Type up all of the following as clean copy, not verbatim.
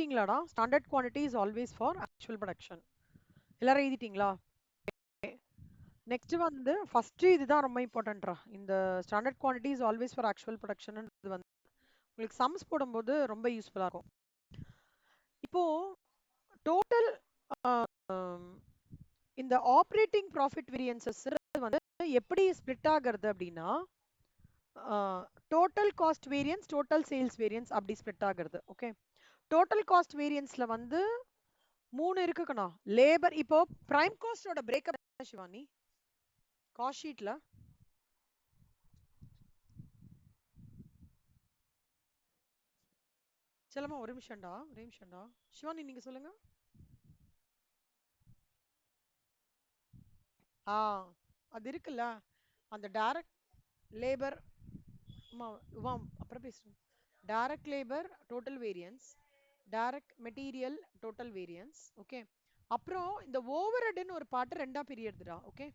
எழுதிட்டீங்களாடா? Standard quantity is always for actual production. எல்லாரும் எழுதிட்டீங்களா? Next வந்து ஃபர்ஸ்ட் இதுதான் ரொம்ப இம்பார்ட்டன்ட்ரா. இந்த standard quantity is always for actual production வந்து உங்களுக்கு சம்ஸ் போடும்போது ரொம்ப யூஸ்ஃபுல்லா இருக்கும். இப்போ டோட்டல் இந்த ஆப்ரேட்டிங் ப்ராஃபிட் வேரியன்சஸ் வந்து எப்படி ஸ்ப்ளிட் ஆகிறது அப்படின்னா total cost variance, total sales variance அப்படி ஸ்ப்ளிட் ஆகிறது. ஓகே, டோட்டல் காஸ்ட் வேரியன்ஸ்ல வந்து 3 இருக்குக்கண்ணா. லேபர் இப்போ பிரைம் காஸ்டோட பிரேக்கப் சிவானி காஸ்ட் ஷீட்ல செல்லமா ஒரு நிமிஷம்டா சிவானி நீங்க சொல்லுங்க. ஆ அது இருக்குல்ல, அந்த டைரக்ட் லேபர் அப்புறம் பேசுறேன். Direct labour total variance, direct material total variance. Okay, அப்புறம் இந்த ஓவர்ஹெட்னு ஒரு பாட்டு ரெண்டா பிரியறதுடா. ஓகே,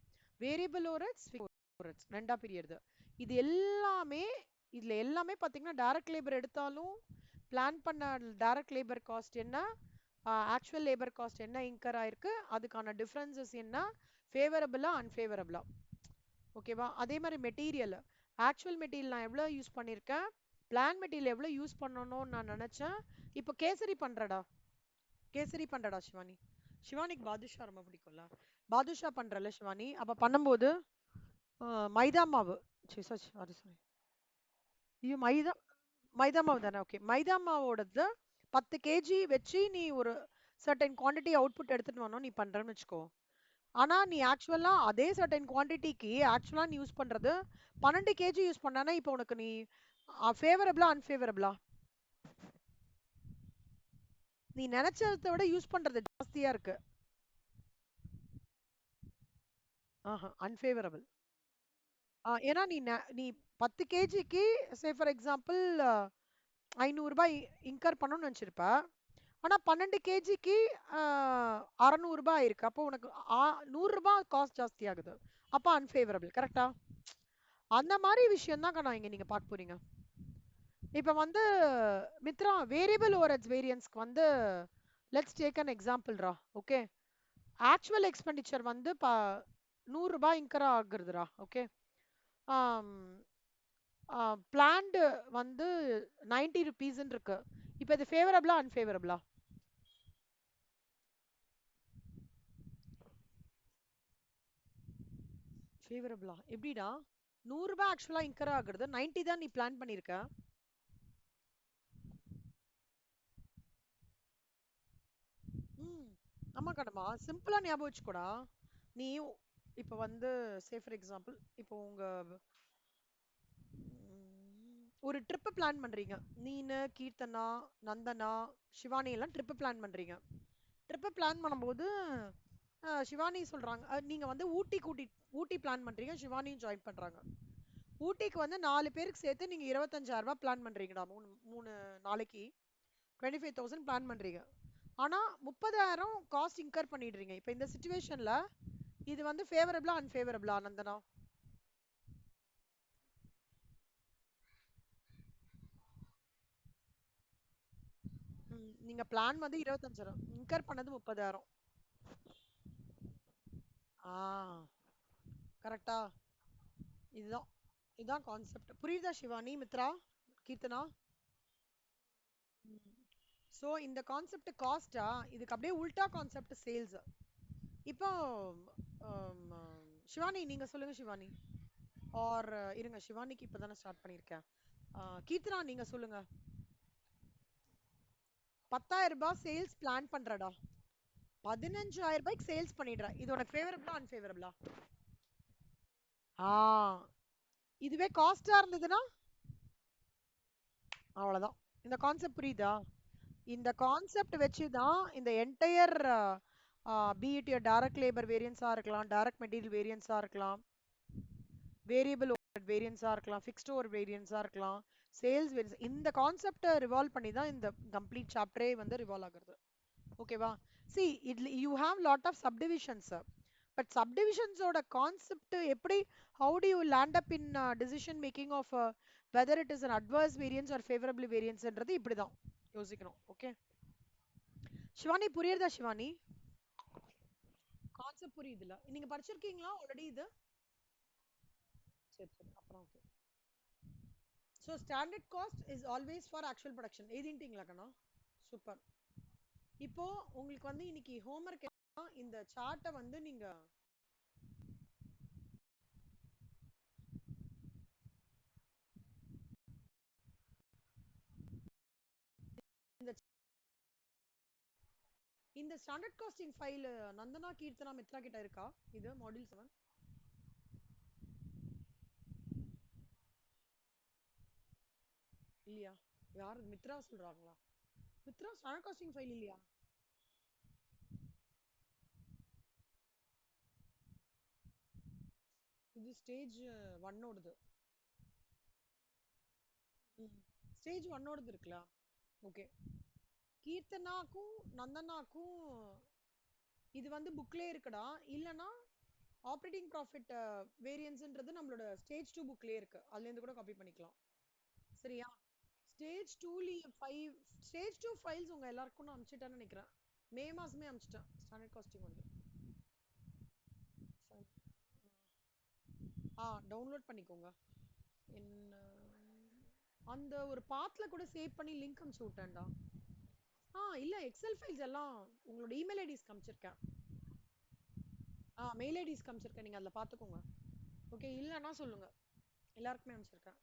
வேரியபிள் ஓவர்ஹெட்ஸ், ஓவர்ஹெட்ஸ் ரெண்டா பிரியறது. இது எல்லாமே இதுல எல்லாமே பாத்தீங்கன்னா டைரக்ட் லேபர் எடுத்தாலும் பிளான் பண்ண டைரக்ட் லேபர் காஸ்ட் என்ன, ஆக்சுவல் லேபர் காஸ்ட் என்ன இன்கர் ஆயிருக்கு, அதுக்கான டிஃபரன்சஸ் என்ன, ஃபேவரபிளா அன்ஃபேவரபிளா. ஓகேவா? அதே மாதிரி மெட்டீரியல், ஆக்சுவல் மெட்டீரியல் நான் எவ்வளோ யூஸ் பண்ணியிருக்கேன், பிளான் மெட்டீரியல் எவ்வளோ யூஸ் பண்ணணும்னு நான் நினச்சேன். இப்போ கேசரி பண்றடா சிவானி. சிவானிக்கு பாதுஷா ரொம்ப பிடிக்கும்ல, பாதுஷா பண்றல சிவானி. அப்ப பண்ணும்போது மைதா மாவு, சாரி ஐயோ மைதா மாவு தானே. ஓகே, மைதா மாவோடது 10 கேஜி வச்சு நீ ஒரு சர்டன் குவான்டிட்டி அவுட்புட் எடுத்துட்டு வரணும் நீ பண்றன்னு வச்சுக்கோ. ஆனா நீ ஆக்சுவலா அதே சர்டன் குவான்டிட்டிக்கு ஆக்சுவலா நீ யூஸ் பண்றது 12 கேஜி யூஸ் பண்ணானா இப்போ உனக்கு நீ ஃபேவரபிளா அன்ஃபேவரபிளா? நீ நினைச்சதை விட யூஸ் பண்றது ஜாஸ்தியா இருக்கு. ஆஹா, அன்ஃபேவரபிள். ஏன்னா நீ 10 கேஜிக்கு சே ஃபார் எக்ஸாம்பிள் 500 ரூபாய் இன்கர் பண்ணணும்னு நினைச்சிருப்ப. ஆனா 12 கேஜிக்கு 600 ரூபாய் இருக்கு. அப்போ உனக்கு 100 ரூபாய் காஸ்ட் ஜாஸ்தி ஆகுது. அப்போ அன்ஃபேவரபிள். கரெக்டா? அந்த மாதிரி விஷயம் தான் நான் இங்க நீங்க பார்க்க போறீங்க. இப்போ வந்து மித்ரா வேரியபிள் ஓவர்ஹெட்ஸ் வேரியன்ஸ்க்கு வந்து லெட்ஸ் டேக் அன் எக்ஸாம்பிள்ரா. ஓகே, ஆக்சுவல் எக்ஸ்பெண்டிச்சர் வந்து 100 ரூபாய் இன்கர் ஆகுறதுடா. ஓகே, பிளான்டு வந்து 90 ருபீஸ்ன்னு இருக்கு. இப்போ இது ஃபேவரபிளா அன்ஃபேவரபிளா? ஃபேவரபிளா எப்படிடா? 100 ரூபாய் ஆக்சுவலா இன்கர் ஆகுறது, 90 தான் நீ பிளான் பண்ணிருக்க. ம், ஆமா கடமா, சிம்பிளா ஞாபகம் வச்சுக்கோடா. நீ இப்போ வந்து சே ஃபார் எக்ஸாம்பிள் இப்போ உங்க ஒரு ட்ரிப் பிளான் பண்றீங்க. நீனு, கீர்த்தனா, நந்தனா, சிவானி எல்லாம் ட்ரிப் பிளான் பண்றீங்க. ட்ரிப் பிளான் பண்ணும்போது சிவானி சொல்றாங்க நீங்க வந்து ஊட்டி பிளான் பண்றீங்க, சிவானியும் ஜாயின் பண்றாங்க. ஊட்டிக்கு வந்து 4 பேருக்கு சேர்த்து நீங்க 25,000 ரூபாய் பிளான் பண்றீங்கடா. மூணு மூணு நாளைக்கு 25,000 பிளான் பண்றீங்க. ஆனா 30,000 காஸ்ட் இன்கர் பண்ணிடுறீங்க. இப்போ இந்த சிச்சுவேஷன்ல இது வந்து ஃபேவரபிளா அன்ஃபேவரபிளா நந்தனா? நீங்க பிளான் வந்து 25,000 இன்கர் பண்ணது 30,000. ஆ கரெக்டா? இதுதான் இதுதான் கான்செப்ட். புரியுதா சிவானி, மித்ரா, கீர்த்தனா? ஸோ இந்த கான்செப்ட் காஸ்டா, இதுக்கு அப்படியே உல்டா கான்செப்ட் சேல்ஸ். இப்போ ஆம், சிவானி நீங்க சொல்லுங்க சிவானி. ஆர் இருங்க, சிவானிக்கு இப்பதானே ஸ்டார்ட் பண்ணியிருக்கேன். கீர்த்தனா நீங்க சொல்லுங்க. 10,000 ரூபாய் சேல்ஸ் பிளான் பண்றடா. 15,000 ரூபாய்க்கு சேல்ஸ் பண்ணிடுறேன். இது உனக்கு ஃபேவரபிளா அன்ஃபேவரபிளா? ஆ இதுவே காஸ்டா இருந்ததுன்னா அவ்வளவுதான். இந்த கான்செப்ட் புரியுதா? இந்த கான்செப்ட் வச்சு தான் இந்த என்டையர் பிஇட் டைரக்ட் லேபர் வேரியன்ஸா இருக்கலாம், டைரக்ட் மெட்டீரியல் வேரியன்ஸா இருக்கலாம், வேரியபிள் ஓவர் வேரியன்ஸா இருக்கலாம், ஃபிக்ஸ்ட் ஓவர் வேரியன்ஸா இருக்கலாம், சேல்ஸ் வேரியன்ஸ், இந்த கான்செப்டை ரிவால்வ் பண்ணி தான் இந்த கம்ப்ளீட் சாப்டரே வந்து ரிவால்வ் ஆகுறது. ஓகேவா? சி இட்ல you have lot of subdivisions. But சப்டிவிஷன்ஸோட கான்செப்ட் எப்படி, how do you land up in decision making of whether it is an adverse variance or favourable வேரியன்ஸ்ன்றது இப்படி தான் யோசிக்கணும். ஓகே, சிவானி புரியுறதா சிவானி? கான்செப்ட் புரியுதுல்ல? நீங்க படிச்சிருக்கீங்களா ஆல்ரெடி இது? சரி சரி அப்புறம் okay. So standard cost is always for actual production எழுதிட்டீங்களா கண்ணா? சூப்பர். இப்போ உங்களுக்கு வந்து இன்னைக்கு ஹோம்ஒர்க் இந்த சார்ட்டை வந்து நீங்க இந்த இந்த standard costing file Nandana Keerthana Mithra கிட்ட இருக்கா? இது மாடியூல் 7 இல்லையா? யார் மித்ரா சொல்றாங்களா? மித்ரா ஸ்டாண்டர்ட் காஸ்டிங் ஃபைல் இல்லையா? இது ஸ்டேஜ் 1 ஓடுது. ஸ்டேஜ் 1 ஓடுது இருக்குல்ல? ஓகே. கீர்த்தனாக்கும் நந்தனாக்கும் இது வந்து புக்லயே இருக்குடா. இல்லனா ஆப்ரேட்டிங் ப்ராஃபிட் வேரியன்ஸ்ன்றது நம்மளோட ஸ்டேஜ் 2 புக்லயே இருக்கு. அதுல இருந்து கூட காப்பி பண்ணிக்கலாம். சரியா? ஸ்டேஜ் 2 5 ஸ்டேஜ் 2 ஃபைல்ஸ் உங்க எல்லாருக்கும் நான் அனுப்பிச்சிட்டேன்னு நினைக்கிறேன். மே மாசமே அனுப்பிச்சிட்டேன் ஸ்டாண்டர்ட் காஸ்டிங் வந்து. டவுன்லோட் பண்ணிக்கோங்க. என்ன அந்த ஒரு பாத்ல கூட சேவ் பண்ணி லிங்க் அனுப்பிச்சு விட்டேன்டா. இல்ல எக்ஸல் ஃபைல்ஸ் எல்லாம் உங்களோட இமெயில் ஐடிஸ் காமிச்சிருக்கேன். மெயில் ஐடிஸ் காமிச்சிருக்கேன். நீங்க அதில் பார்த்துக்கோங்க. ஓகே இல்லைன்னா சொல்லுங்க. எல்லாருக்குமே அனுப்பிச்சிருக்கேன்.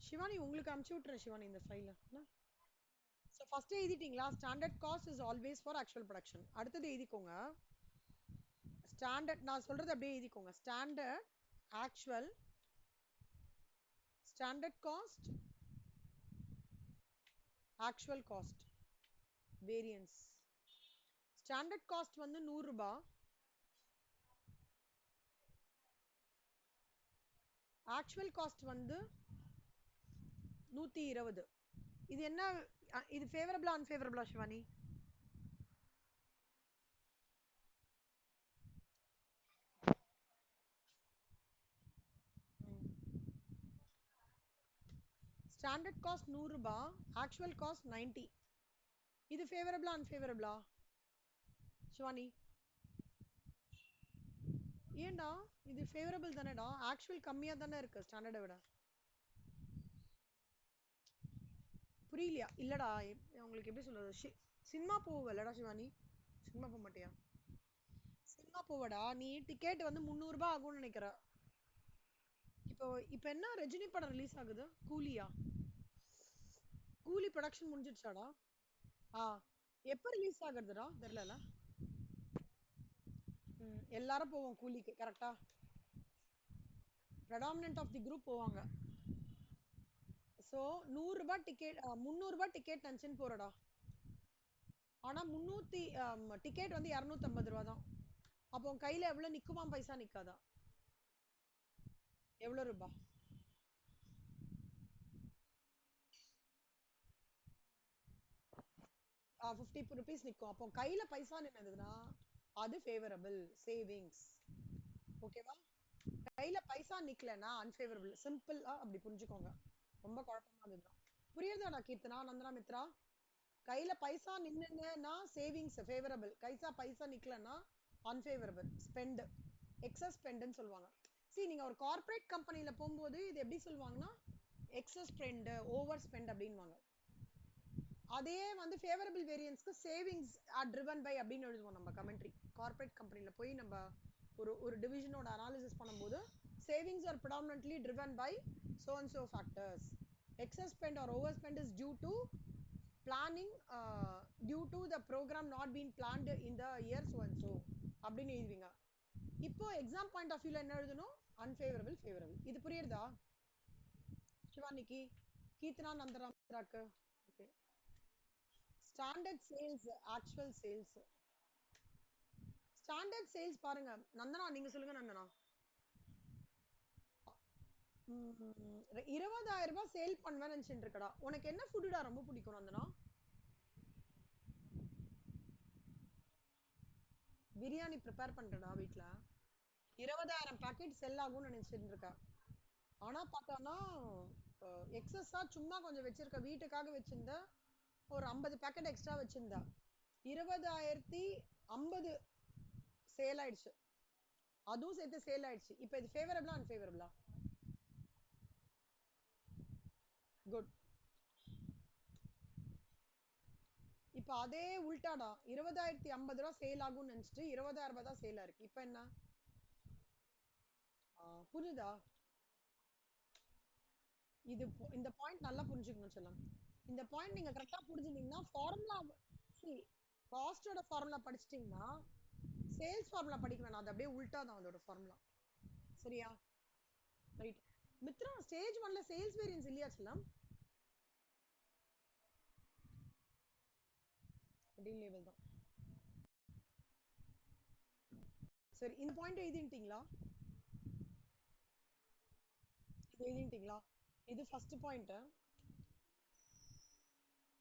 சிவானி உங்களுக்கு அனுப்பிச்சு விட்டுறேன் சிவானி இந்த ஃபைல. ஸோ ஃபர்ஸ்ட் எழுதிட்டீங்களா? Standard cost is always for actual production. அடுத்தது எழுதிக்கோங்க. ஸ்டாண்டர்ட் நான் சொல்றது அப்படியே எழுதிக்கோங்க. Standard actual standard cost actual cost variance. Standard cost வந்து 100 ரூபாய். ஆக்சுவல் காஸ்ட் வந்து 120. இது என்ன? இது ஃபேவரபிளா அன்ஃபேவரபிளா சிவானி? ஸ்டாண்டர்ட் காஸ்ட் 100 ரூபாய், ஆக்சுவல் காஸ்ட் 90. இது ஃபேவரபிளா அன்ஃபேவரபிளா சிவானி? ஏன்டா இது ஃபேவரபிள் தானேடா? ஆக்சுவல் கம்மியா தானே இருக்கு ஸ்டாண்டர்டை விட. புரியலையா? இல்லடா உங்களுக்கு எப்படி சொல்றது? சினிமா போவலடா சிவானி? சினிமா போக மாட்டியா? சினிமா போவடா நீ. டிக்கெட் வந்து 300 ரூபாய் ஆகும்னு நினைக்கிற. இப்போ இப்போ என்ன ரஜினி படம் ரிலீஸ் ஆகுது? கூலியா? கூலி ப்ரொடக்ஷன் முடிஞ்சிடுச்சாடா? எப்போ ரிலீஸ் ஆகுறதுடா தெரியல. எல்லாரும் போவோம் கூலிக்கு கரெக்டா? predominant ஆஃப் தி குரூப் போவாங்க. ஸோ 100 ரூபாய் டிக்கெட் 300 ரூபாய் டிக்கெட் நினச்சின்னு போறடா. ஆனா 300 டிக்கெட் வந்து 250 ரூபா தான். அப்போ உன் கையில எவ்வளவு நிக்குமா? பைசா நிக்காதா? எவ்வளவு ரூபா? 50 ருபீஸ் நிக்கும். அப்போ கையில பைசா நின்னதுன்னா அது ஃபேவரபிள் சேவிங்ஸ். ஓகேவா? கையில பைசா நிக்கலனா அன்ஃபேவரபிள். சிம்பிளா அப்படி புரிஞ்சுக்கோங்க. ரொம்ப குழப்பமா இருந்தது. புரியுதாடா கீர்த்தனா நந்தனா மித்ரா? கையில பைசா நின்னுன்னா சேவிங்ஸ் ஃபேவரபிள். கைசா பைசா நிக்கலனா அன்ஃபேவரபிள். ஸ்பெண்ட் எக்ஸஸ் ஸ்பெண்ட்னு சொல்லுவாங்க. சரி நீங்க ஒரு கார்ப்பரேட் கம்பெனில போகும்போது இது எப்படி சொல்லுவாங்கன்னா எக்ஸஸ் ஸ்பெண்ட் ஓவர் ஸ்பெண்ட் அப்படின்வாங்க. அதே வந்து ஃபேவரபிள் வேரியன்ஸ்க்கு சேவிங்ஸ் ஆர் ட்ரிவன் பை அப்படின்னு எழுதுவோம் நம்ம கமெண்ட்ரி. கார்ப்பரேட் கம்பெனில போய் நம்ம ஒரு ஒரு டிவிஷனோட அனாலிசிஸ் பண்ணும்போது savings are predominantly driven by so and so factors. Excess spend or overspend is due to planning due to the program not being planned in the year so and so அப்படின்னு எழுதுவீங்க. இப்போ exam point of வியூல என்ன எழுதணும்? Unfavourable favourable. இது புரியுறதா சிவானிக்கு? கீர்த்தனா நந்தராக்கு? Okay. Standard sales actual sales. Standard sales பாருங்க நந்தனா நீங்க சொல்லுங்க நந்தனா. 20,000 ரூபாய் சேல் பண்ணுவேன்னு நினைச்சிட்டு இருக்கடா. உனக்கு என்ன ஃபுட்டுடா ரொம்ப பிடிக்கும் நந்தனா? பிரியாணி ப்ரிப்பேர் பண்றடா வீட்ல. 20,000 பாக்கெட் செல் ஆகும்னு நினைச்சிட்டு இருக்கா. ஆனா பார்த்தானா எக்ஸஸா சும்மா கொஞ்சம் வச்சிருக்க வீட்டுக்காக வச்சிருந்த ஒரு 50 பாக்கெட் எக்ஸ்ட்ரா வச்சிருந்தா. 20,050 சேல் ஆயிடுச்சு, அதுவும் சேர்த்து சேல் ஆயிடுச்சு. இப்போ இது ஃபேவரபிளா அன்ஃபேவரபிளா? குட். இப்போ அதே உல்டாடா, 20,050 ரூபா சேல் ஆகும்னு நினைச்சிட்டு 20,000 ரூபாய் தான் சேல் ஆயிருக்கு. இப்போ என்ன? புரியுதா? இது இந்த பாயிண்ட் நல்லா புரிஞ்சுக்கணும் செல்லம். இந்த பாயிண்ட் நீங்க கரெக்டா புரிஞ்சுட்டீங்கன்னா ஃபார்முலா காஸ்டோட ஃபார்முலா படிச்சிட்டீங்கன்னா சேல்ஸ் ஃபார்முலா படிக்க வேணாம், அது அப்படியே உல்டா தான் அதோட ஃபார்முலா. சரியா? ரைட். மித்ரா ஸ்டேஜ் 1ல சேல்ஸ் வேரியன்ஸ் இல்லையா செல்லம்? டீல் லேவல் தான். சரி, இந்த பாயிண்ட் எழுதிட்டீங்களா? இது எழுதிட்டீங்களா? இது ஃபர்ஸ்ட் பாயிண்ட்,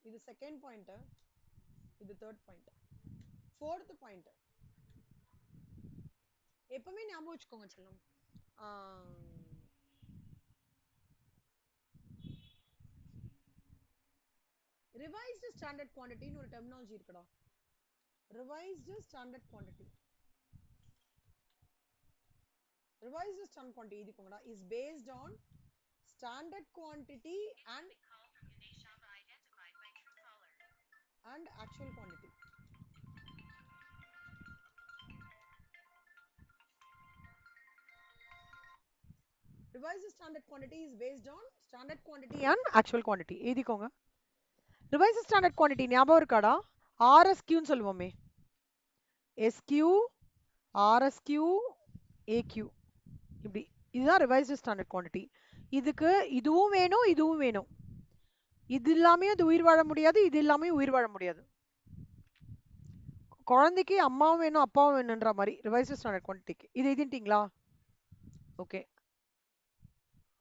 இது செகண்ட் பாயிண்ட், இது தேர்ட் பாயிண்ட். ஃபோர்த் பாயிண்ட் எப்பவுமே ஞாபகம் வச்சுக்கோங்க செல்லம். ரிவைஸ்டு ஸ்டாண்டர்ட் குவாண்டிட்டின்னு ஒரு டெர்மினாலஜி இருக்குடா. Revised standard quantity, revised standard quantity இதுக்குங்கடா is based on standard quantity and actual quantity. Revised standard quantity is based on standard quantity and actual quantity. எழுதிக்கோங்க. Revised standard quantity ஞாபகம் இருக்காடா? RSQ ன்னு சொல்லுவோமே, SQ, RSQ, AQ, இப்படி. இதுதான் revised standard quantity. இதுக்கு இதுவும் வேணும், இதுவும் வேணும். இது இல்லாமே அது உயிர் வாழ முடியாது, இது இல்லாமே உயிர் வாழ முடியாது. குழந்தைக்கு அம்மாவும் வேணும் அப்பாவும் வேணுன்ற மாதிரி ரிவைஸ்டு ஸ்டாண்டர்ட் குவாண்டிட்டிக்கு. இது எழுதிட்டீங்களா? ஓகே.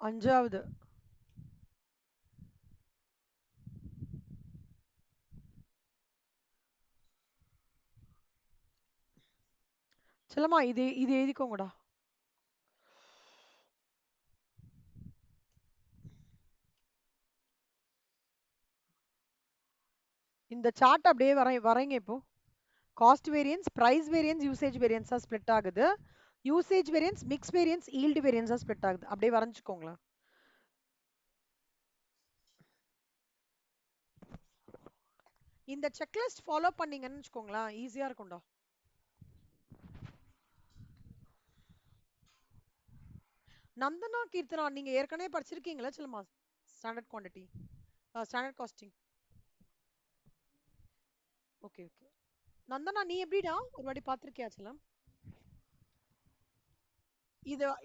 அஞ்சாவது செல்லம்மா, இது இது எழுதிக்கோங்கடா. இந்த சார்ட் அப்படியே வரைங்க. இப்போ cost variance, price variance, usage வேரியன்ஸா ஸ்ப்ளிட் ஆகுது. Usage variance, mix variance, yield வேரியன்ஸா ஸ்ப்ளிட் ஆகுது. அப்படியே வரைஞ்சுக்கோங்களேன். இந்த செக்லிஸ்ட் ஃபாலோ பண்ணீங்கன்னு வச்சுக்கோங்களேன், ஈஸியா இருக்கும்டா. நந்தனா கீர்த்தனா நீங்க ஏற்கனவே படிச்சிருக்கீங்களா செல்லம்மா? Standard quantity, standard costing. Okay okay. Nandana நீ எப்படிடா ஒரு வாட்டி பார்த்திருக்கியா செல்லம்?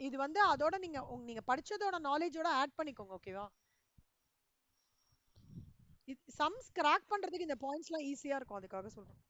இது வந்து அதோட நீங்க படிச்சதோட நாலேஜோட ஆட் பண்ணிக்கோங்க. ஓகேவா? சம்ஸ் கிராக் பண்றதுக்கு இந்த பாயிண்ட்ஸ்லாம் ஈஸியா இருக்கும், அதுக்காக சொல்றேன்.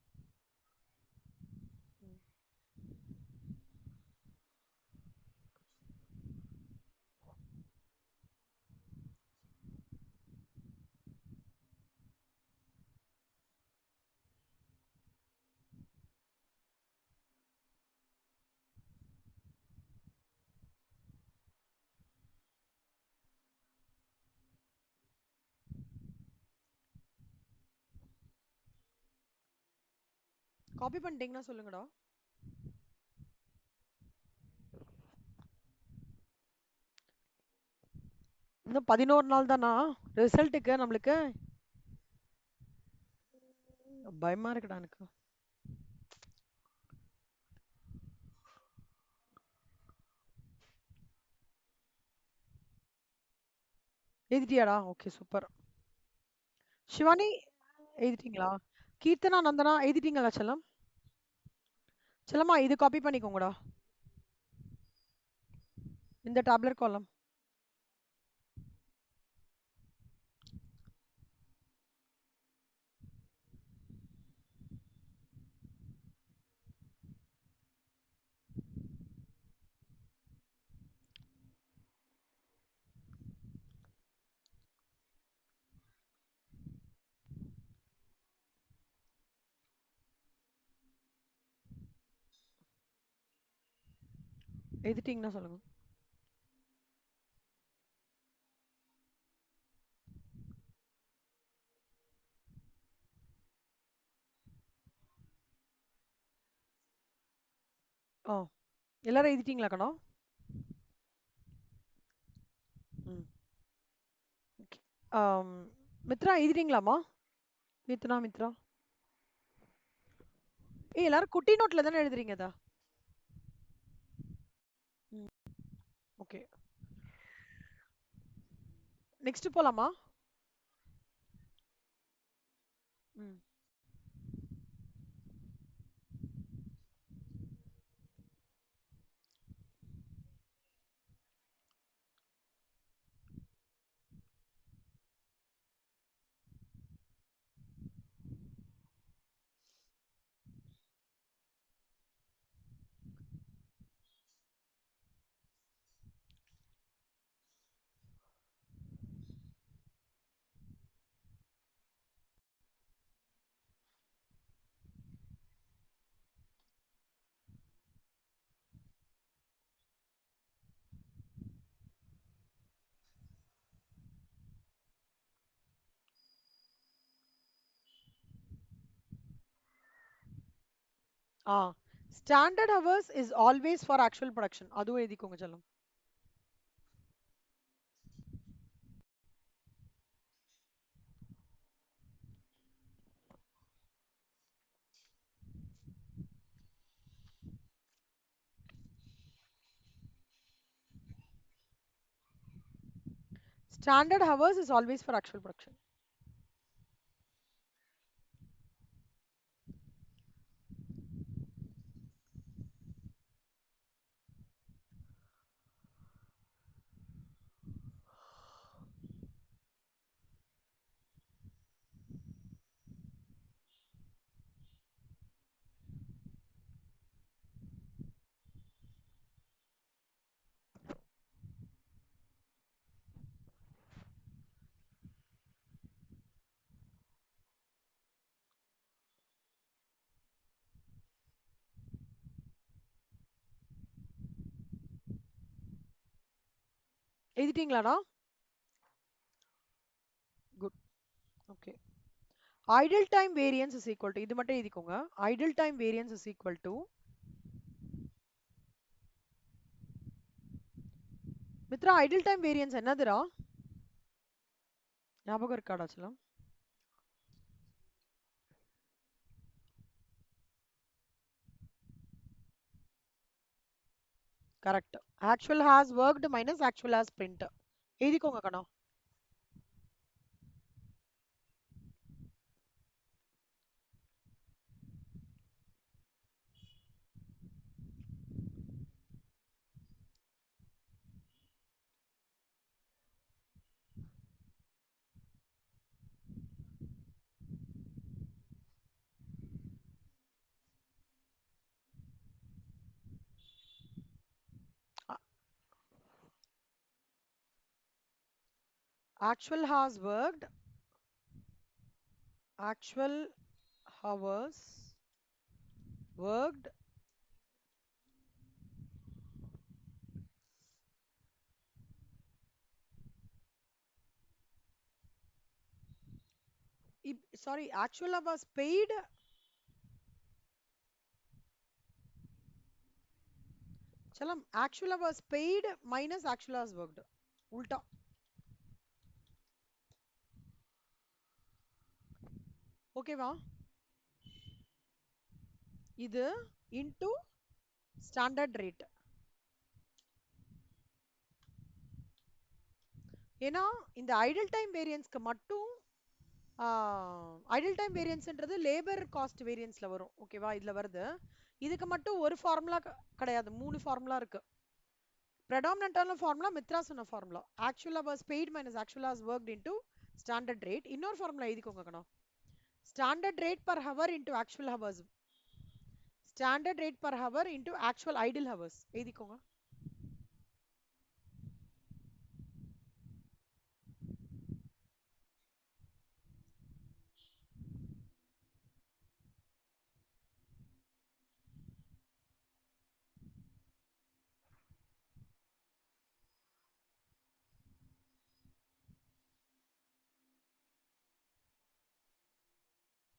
காப்பி பண்ணிட்டீங்கன்னா சொல்லுங்கடா. இன்னும் 11 நாள் தானா ரிசல்ட்டுக்கு? நம்மளுக்கு பயமா இருக்குடா எனக்கு. எழுதிட்டியாடா? Okay super. சிவானி எழுதிட்டீங்களா? கீர்த்தனா நந்தனா எழுதிட்டீங்களா செல்லம்? செல்லம்மா இது காப்பி பண்ணிக்கோங்கடா, இந்த டேப்லெட் காலம். எழுதிட்டீங்கன்னா சொல்லுங்க. ஆ எல்லாரும் எழுதிட்டீங்களா கண்ணா? ம். ஓகே. ஆம், மித்ரா எழுதிட்டீங்களாம்மா? மித்ரா. எல்லாரும் குட்டி நோட்ல தானே எழுதுறீங்க அதா? ம். ஓகே. நெக்ஸ்ட் போலாமா? ம். ஆ standard hours is always for actual production. அதுவும் எழுதிக்கோங்க செல்லம். Standard hours is always for actual production. எழுதிட்டீங்களாடா? Good. Okay. Idle time variance is equal to, இது மட்டும் எழுதிக்கோங்க. Idle time variance is equal to, Mitra idle time variance என்னதுடா? ஞாபகம் இருக்காடா செல்லம்? Correct. Actual has worked minus actual has spent. எழுதிக்கோங்க கண்ணா. A- Actual has worked, actual hours worked sorry, actual hours paid. செல்லம், actual hours paid minus actual hours worked. உல்டா. ஓகேவா? இது into standard rate. ஏன்னா இந்த ஐடில் டைம் வேரியன்ஸ்க்கு மட்டும் idle time வேரியன்ஸ்ன்றது labour cost வேரியன்ஸ்ல வரும். ஓகேவா? இதுல வருது. இதுக்கு மட்டும் ஒரு ஃபார்முலா கிடையாது, 3 ஃபார்முலா இருக்கு. predominant ஃபார்முலா மித்ரா சொன்ன formula. Actual hours paid minus actual hours worked into standard rate. இன்னொரு ஃபார்முலா எழுதிக்கோங்க கண்ணா. Standard rate per hour into actual hours. Standard rate per hour into actual idle hours எழுதிக்கோங்க.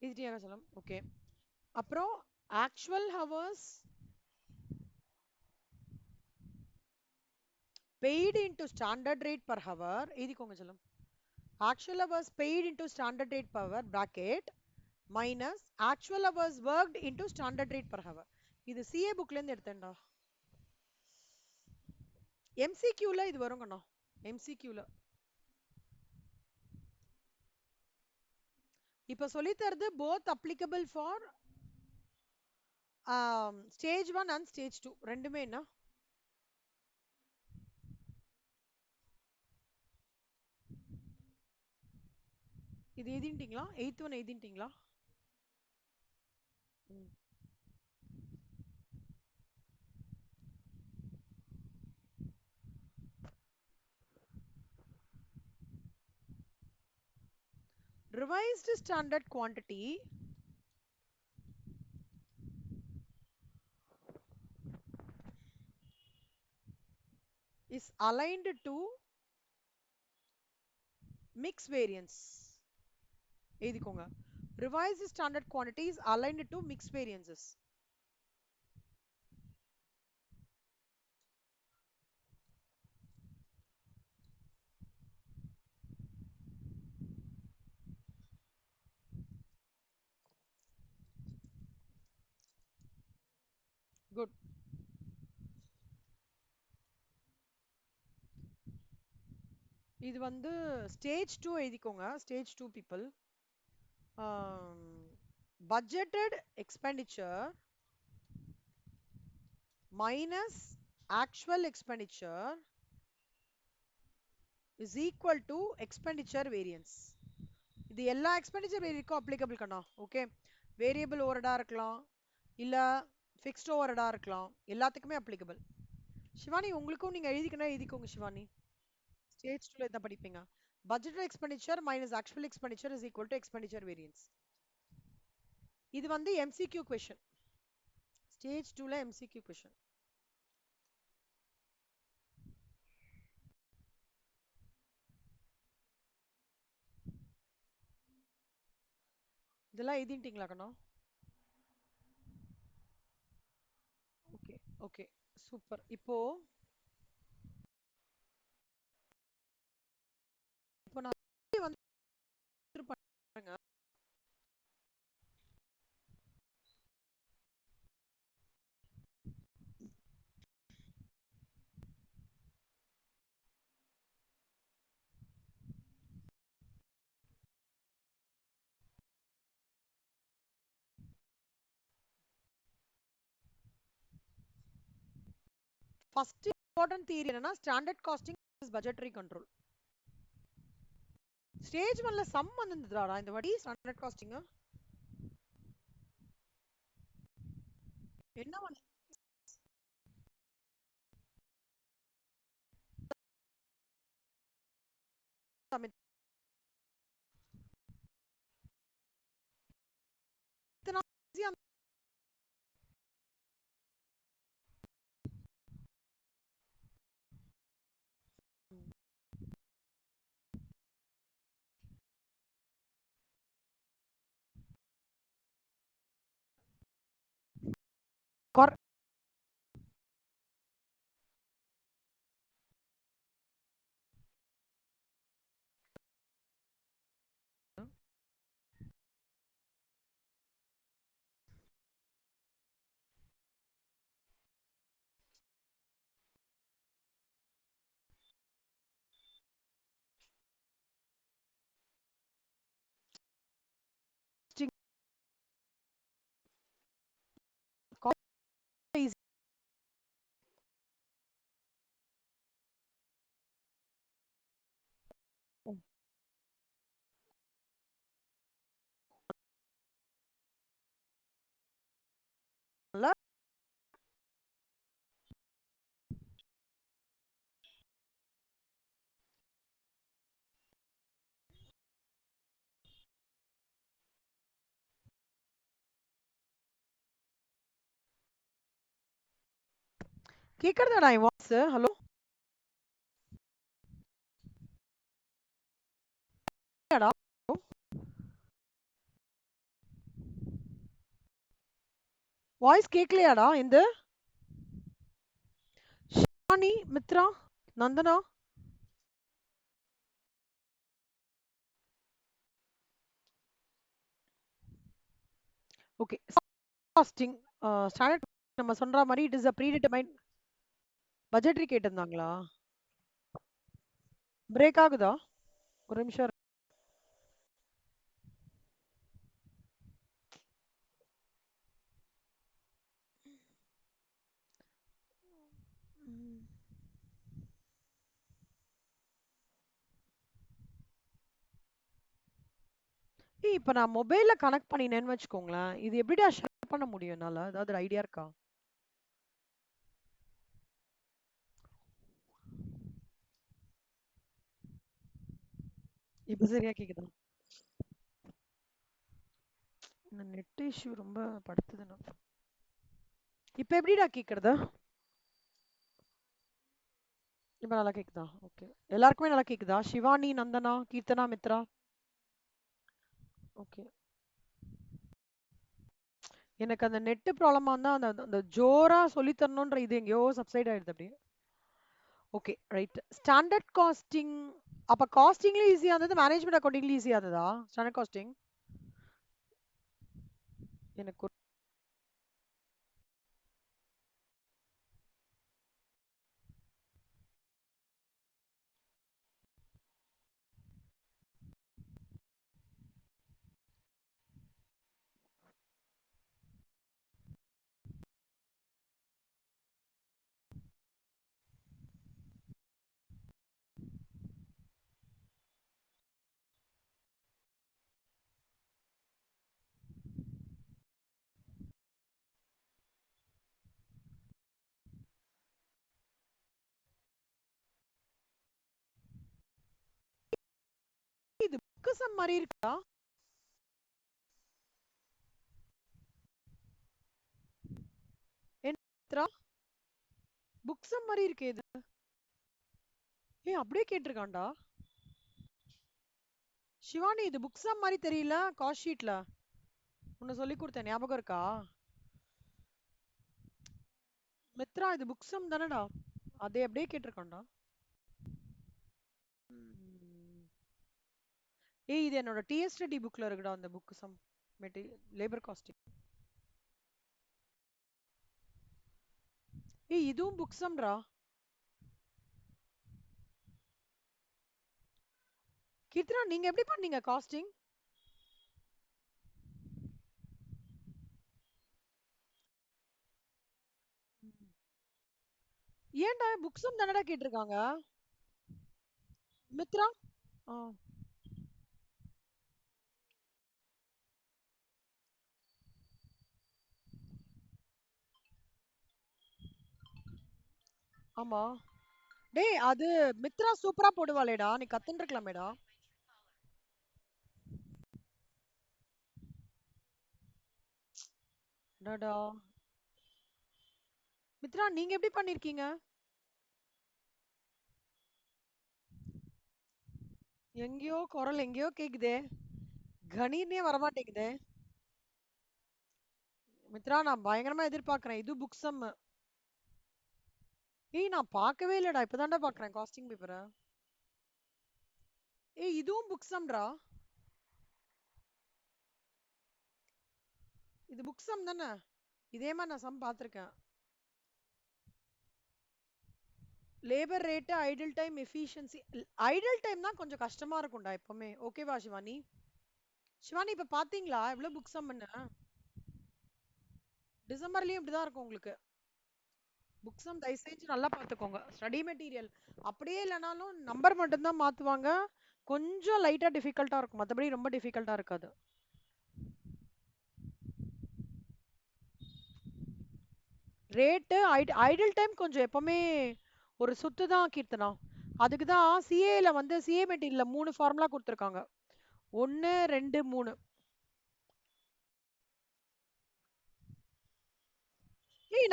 எழுதிட்டியா செல்லம்? Okay. அப்புறம் actual hours paid into standard rate per hour எழுதிக்கோங்க சொல்லும். Actual hours paid into standard rate per hour bracket minus actual hours worked into standard rate per hour. இது CA bookல இருந்து எடுத்தேன்டா. MCQல இது வருங்கண்ணா. MCQல இப்ப சொல்லி தரது both applicable for stage 1 and stage 2 ரெண்டுமே என்ன இது எழுதிட்டீங்களா 8th one எழுதிட்டீங்களா revised standard quantity is aligned to mix variance எழுதிக்கோங்க revised standard quantity is aligned to mix variances good இது வந்து stage 2 எழுதிக்கோங்க stage 2 people budgeted expenditure minus actual expenditure is equal to expenditure variance இது எல்லா expenditure வேரியக்கும் applicable கண்ணா okay variable ஓவர்ஹெடா இருக்கலாம் இல்ல fixed ஓவர்ஹெடா இருக்கலாம் எல்லாத்துக்குமே அப்ளிகபிள் சிவானி உங்களுக்கும் நீங்க எழுதிக்கோங்க சிவானி ஸ்டேஜ் 2ல இத படிப்பீங்க budgeted expenditure minus actual expenditure is equal to expenditure variance இது வந்து MCQ question stage 2ல MCQ question இதெல்லாம் எழுதிட்டீங்களா கண்ணா ஓகே ஓகே சூப்பர் இப்போ நான் வந்து பாருங்க ஃபர்ஸ்ட் இம்பார்ட்டன்ட் தியரி என்னன்னா standard costing is budgetary control stage 1ல சம் வந்திருந்ததுடா இந்த வாட்டி ஸ்டாண்டர்ட் காஸ்டிங் என்ன வந்து கேக்குறதாடா என் வாய்ஸ் ஹலோ வாய்ஸ் கேட்கலையாடா இந்த Shivani Mitra Nandana. Okay. Costing standard நம்ம சொல்ற மாதிரி it is a predetermine. Budgetary கேட்டிருந்தாங்களா? பிரேக் ஆகுதா? ஒரு நிமிஷம் ம். இப்ப நான் மொபைல்ல கனெக்ட் பண்ணினேன்னு வச்சுக்கோங்களேன், இது எப்படிடா ஷேர் பண்ண முடியும் என்னால? ஏதாவது ஒரு ஐடியா இருக்கா? இப்ப சரியா கேக்குதா? இந்த நெட் இஷ்யூ ரொம்ப படுத்துதுண்ணா. இப்ப எப்படிடா கேக்குறது? இப்ப நல்லா கேக்குதா? ஓகே. எல்லாருக்குமே நல்லா கேக்குதா? சிவானி, நந்தனா, கீர்த்தனா, மித்ரா. ஓகே. எனக்கு அந்த நெட் ப்ராப்ளமா இருந்தா அந்த அந்த ஜோரா சொல்லி தரணுன்ற இது எங்கேயோ சப்சைட் ஆயிடுது அப்படியே. Okay right. Standard costing. அப்ப காஸ்டிங்லயும் ஈஸியா இருந்தது, மேனேஜ்மெண்ட் அக்கௌண்டிங்லயும் ஈஸியா இருந்ததா ஸ்டாண்டர்ட் காஸ்டிங்? எனக்கு இது புக்கு சம் மாதிரி இருக்கா? என்ன புக் சம் மாதிரி இருக்கே இது. அப்படியே கேட்டிருக்கான்டா. சிவானி இது புக் சம் மாதிரி தெரியல காஸ்ட் ஷீட்ல. உன்னை சொல்லி கொடுத்தேன் ஞாபகம் இருக்கா? மித்ரா இது புக் சம் தானடா? அதே அப்படியே கேட்டிருக்கான்டா. ம். இது என்னோட டிஎஸ்டி புக்ல இருக்குடா அந்த புக் சம் மெட்டி லேபர் காஸ்டிங். இதுவும் புக் சம்ரா. கீர்த்தனா நீங்க எப்படி பண்ணீங்க காஸ்டிங்? ஏன்டா புக் சம் தானடா கேட்டிருக்காங்க? மித்ரா. ஆ, ஆமா. டேய் அது மித்ரா சூப்பரா போடுவாளேடா, நீ கத்துன்னு இருக்கலாமேடா. டடா. மித்ரா நீங்க எப்படி பண்ணிருக்கீங்க? எங்கேயோ குரல் எங்கேயோ கேக்குதே. கணீர்னே வரமாட்டேங்குதே. மித்ரா நான் பயங்கரமா எதிர்பார்க்கறேன். இது புக் சம். நான் பார்க்கவே இல்லடா, இப்பதான்டா பார்க்கறேன் காஸ்டிங் பேப்பரை. இதுவும் புக் சம்ரா. இது புக் சம் தானே? இதே மாதிரி நான் சம் பார்த்துருக்கேன். Labour rate, idle time, efficiency. Idle time தான் கொஞ்சம் கஷ்டமா இருக்கும்டா எப்பவுமே. ஓகேவா சிவானி? சிவானி இப்ப பாத்தீங்களா எவ்வளவு புக் சம்னு? டிசம்பர்லயும் இப்படிதான் இருக்கும் உங்களுக்கு. புக் சம் தயவு செஞ்சு நல்லா பாத்துக்கோங்க. ஸ்டடி மெட்டீரியல் அப்படியே இல்லைனாலும் நம்பர் மட்டும் தான் மாத்துவாங்க. கொஞ்சம் லைட்டா டிஃபிகல்ட்டா இருக்கும், மத்தபடி ரொம்ப டிஃபிகல்ட்டா இருக்காது. ரேட்டு ஐடில் டைம் கொஞ்சம் எப்பவுமே ஒரு சுத்து தான் கீர்த்தனா. அதுக்கு தான் சிஏல வந்து சிஏ மெட்டீரியல்ல 3 ஃபார்முலா கொடுத்துருக்காங்க. 1 2 3.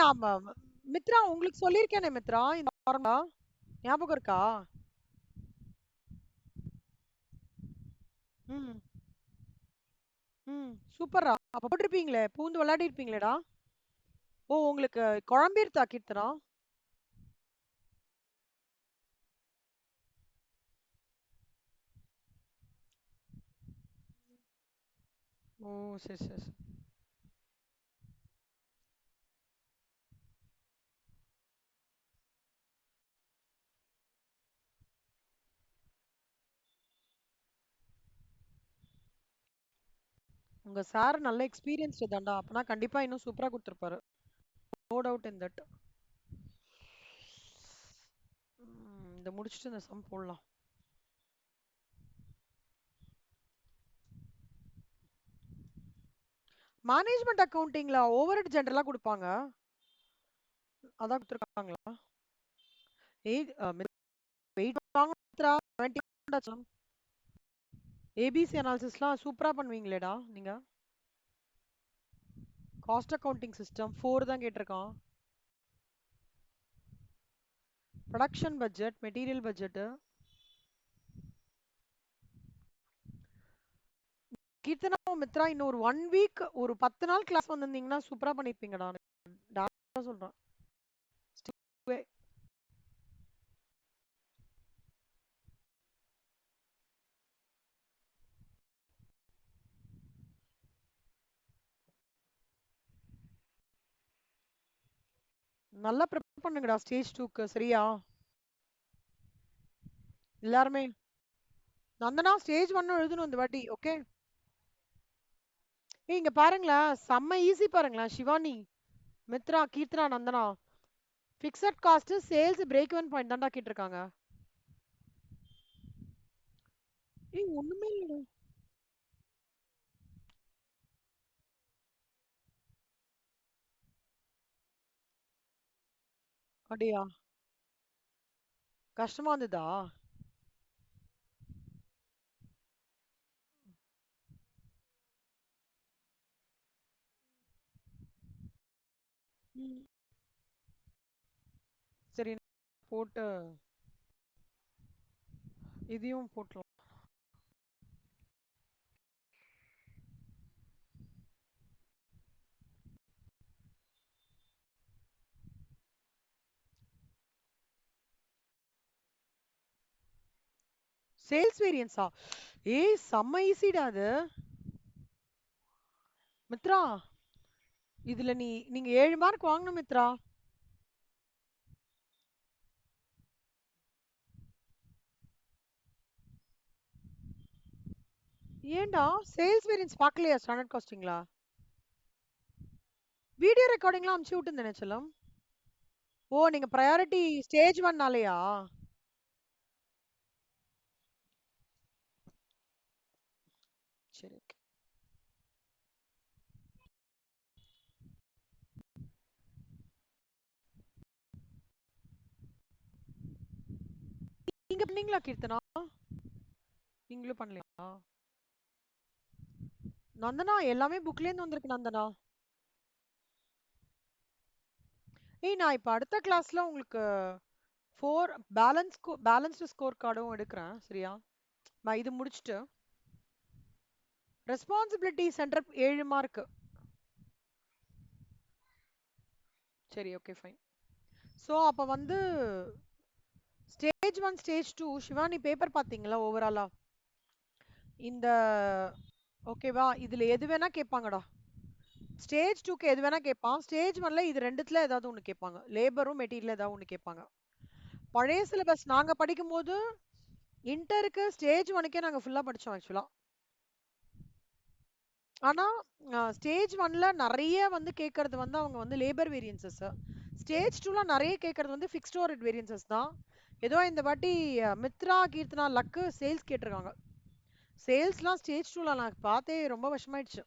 நாம மித்ரா உங்களுக்கு சொல்லியிருக்கேனே மித்ரா இந்த ஃபார்முலா ஞாபகம் இருக்கா? ம். ம். சூப்பர்ரா. அப்ப போட்டிருப்பீங்களே, பூந்து விளையாடி இருப்பீங்களேடா. உங்களுக்கு குழம்பிருத்தா கீர்த்தனா? ஓ! சரி, சரி, சரி. உங்க சார் நல்ல எக்ஸ்பீரியன்ஸ்டு தான்டா. அப்பனா கண்டிப்பா இன்னும் சூப்பரா குடுத்துருப்பாரு. No doubt in that. இத முடிச்சுட்டு இந்த சம் போடலாம். மேனேஜ்மெண்ட் அக்கவுண்டிங்ல ஓவர்ஹெட் ஜெனரலா குடுப்பாங்க. அதான் குடுத்துருக்காங்களா? ஏய் வெயிட் வாங்குறா 70 ஏபிசி அனாலிசிஸ்லாம் சூப்பரா பண்ணுவீங்களேடா நீங்க. காஸ்ட் அக்கவுண்டிங் சிஸ்டம் 4 தான் கேட்டிருக்கான். Production budget, material budget. Keerthana Mithra இன்னும் ஒரு 1 வீக் ஒரு 10 நாள் கிளாஸ் வந்திருந்தீங்கன்னா சூப்பரா பண்ணிருப்பீங்கடா. டேரக்டா சொல்றேன். வே- நல்லா ப்ரிப்பேர் பண்ணுங்கடா ஸ்டேஜ் 2க்கு சரியா? எல்லாருமே நந்தனா ஸ்டேஜ் 1 எழுதணும் இந்த வாட்டி. ஓகே. ஏய் இங்க பாருங்களேன், செம்ம ஈஸி பாருங்களேன். Shivani, Mithra, Keerthana, Nandana. Fixed cost, sales, break even point தான்டா கேட்டிருக்காங்க. ஏய் ஒண்ணுமே இல்லடா. அடியா? கஷ்டமா இருந்ததா? ம். சரி போட்டு இதையும் போட்டுலாம். சேல்ஸ் வேரியன்ஸா? ஏய் செம்ம ஈஸிடா அது. மித்ரா, இதுல நீங்க 7 மார்க் வாங்கணும் மித்ரா. ஏன்டா சேல்ஸ் வேரியன்ஸ் பார்க்கலையா ஸ்டாண்டர்ட் காஸ்டிங்ல? வீடியோ ரெக்கார்டிங்லாம் அமுச்சு விட்டுருந்தேனே செல்லம். ஓ நீங்க ப்ரையாரிட்டி ஸ்டேஜ் 1னாலயா? சரி okay. நீங்க பண்ணீங்களா கீர்த்தனா? நீங்களும் பண்ணலையா? நந்தனா எல்லாமே புக்ல இருந்து வந்திருக்கு நந்தனா. ஏய் நான் இப்ப அடுத்த கிளாஸ்ல உங்களுக்கு 4 பேலன்ஸ்டு ஸ்கோர் கார்டும் எடுக்கிறேன் சரியா? நான் இது முடிச்சுட்டு ரெஸ்பான்சிபிலிட்டி சென்டர் 7 மார்க். சரி ஓகே ஃபைன். சோ அப்ப வந்து ஸ்டேஜ் 1 ஸ்டேஜ் 2 சிவானி பேப்பர் பாத்தீங்களா ஓவராலா? இந்த ஓகேவா இதுல எது வேணா கேட்பாங்கடா. ஸ்டேஜ் 2க்கு எது வேணா கேட்பான். ஸ்டேஜ் 1ல இது ரெண்டுத்துல ஏதாவது ஒண்ணு கேட்பாங்க. லேபரும் மெட்டீரியல் ஏதாவது ஒண்ணு கேட்பாங்க. பழைய சிலபஸ் நாங்க படிக்கும்போது இன்டருக்கு ஸ்டேஜ் 1க்கே நாங்க ஃபுல்லா படிச்சோம் ஆக்சுவலா. ஆனா ஸ்டேஜ் 1ல நிறைய வந்து கேட்கறது வந்து அவங்க வந்து லேபர் வேரியன்சஸ். ஸ்டேஜ் 2ல நிறைய கேட்கறது வந்து ஃபிக்ஸ்ட் ஓவர்ஹெட் வேரியன்சஸ் தான். ஏதோ இந்த வாட்டி மித்ரா கீர்த்தனா லக்கு சேல்ஸ் கேட்டிருக்காங்க. சேல்ஸ்லாம் ஸ்டேஜ் 2ல நான் பார்த்தே ரொம்ப வருஷமாயிடுச்சு.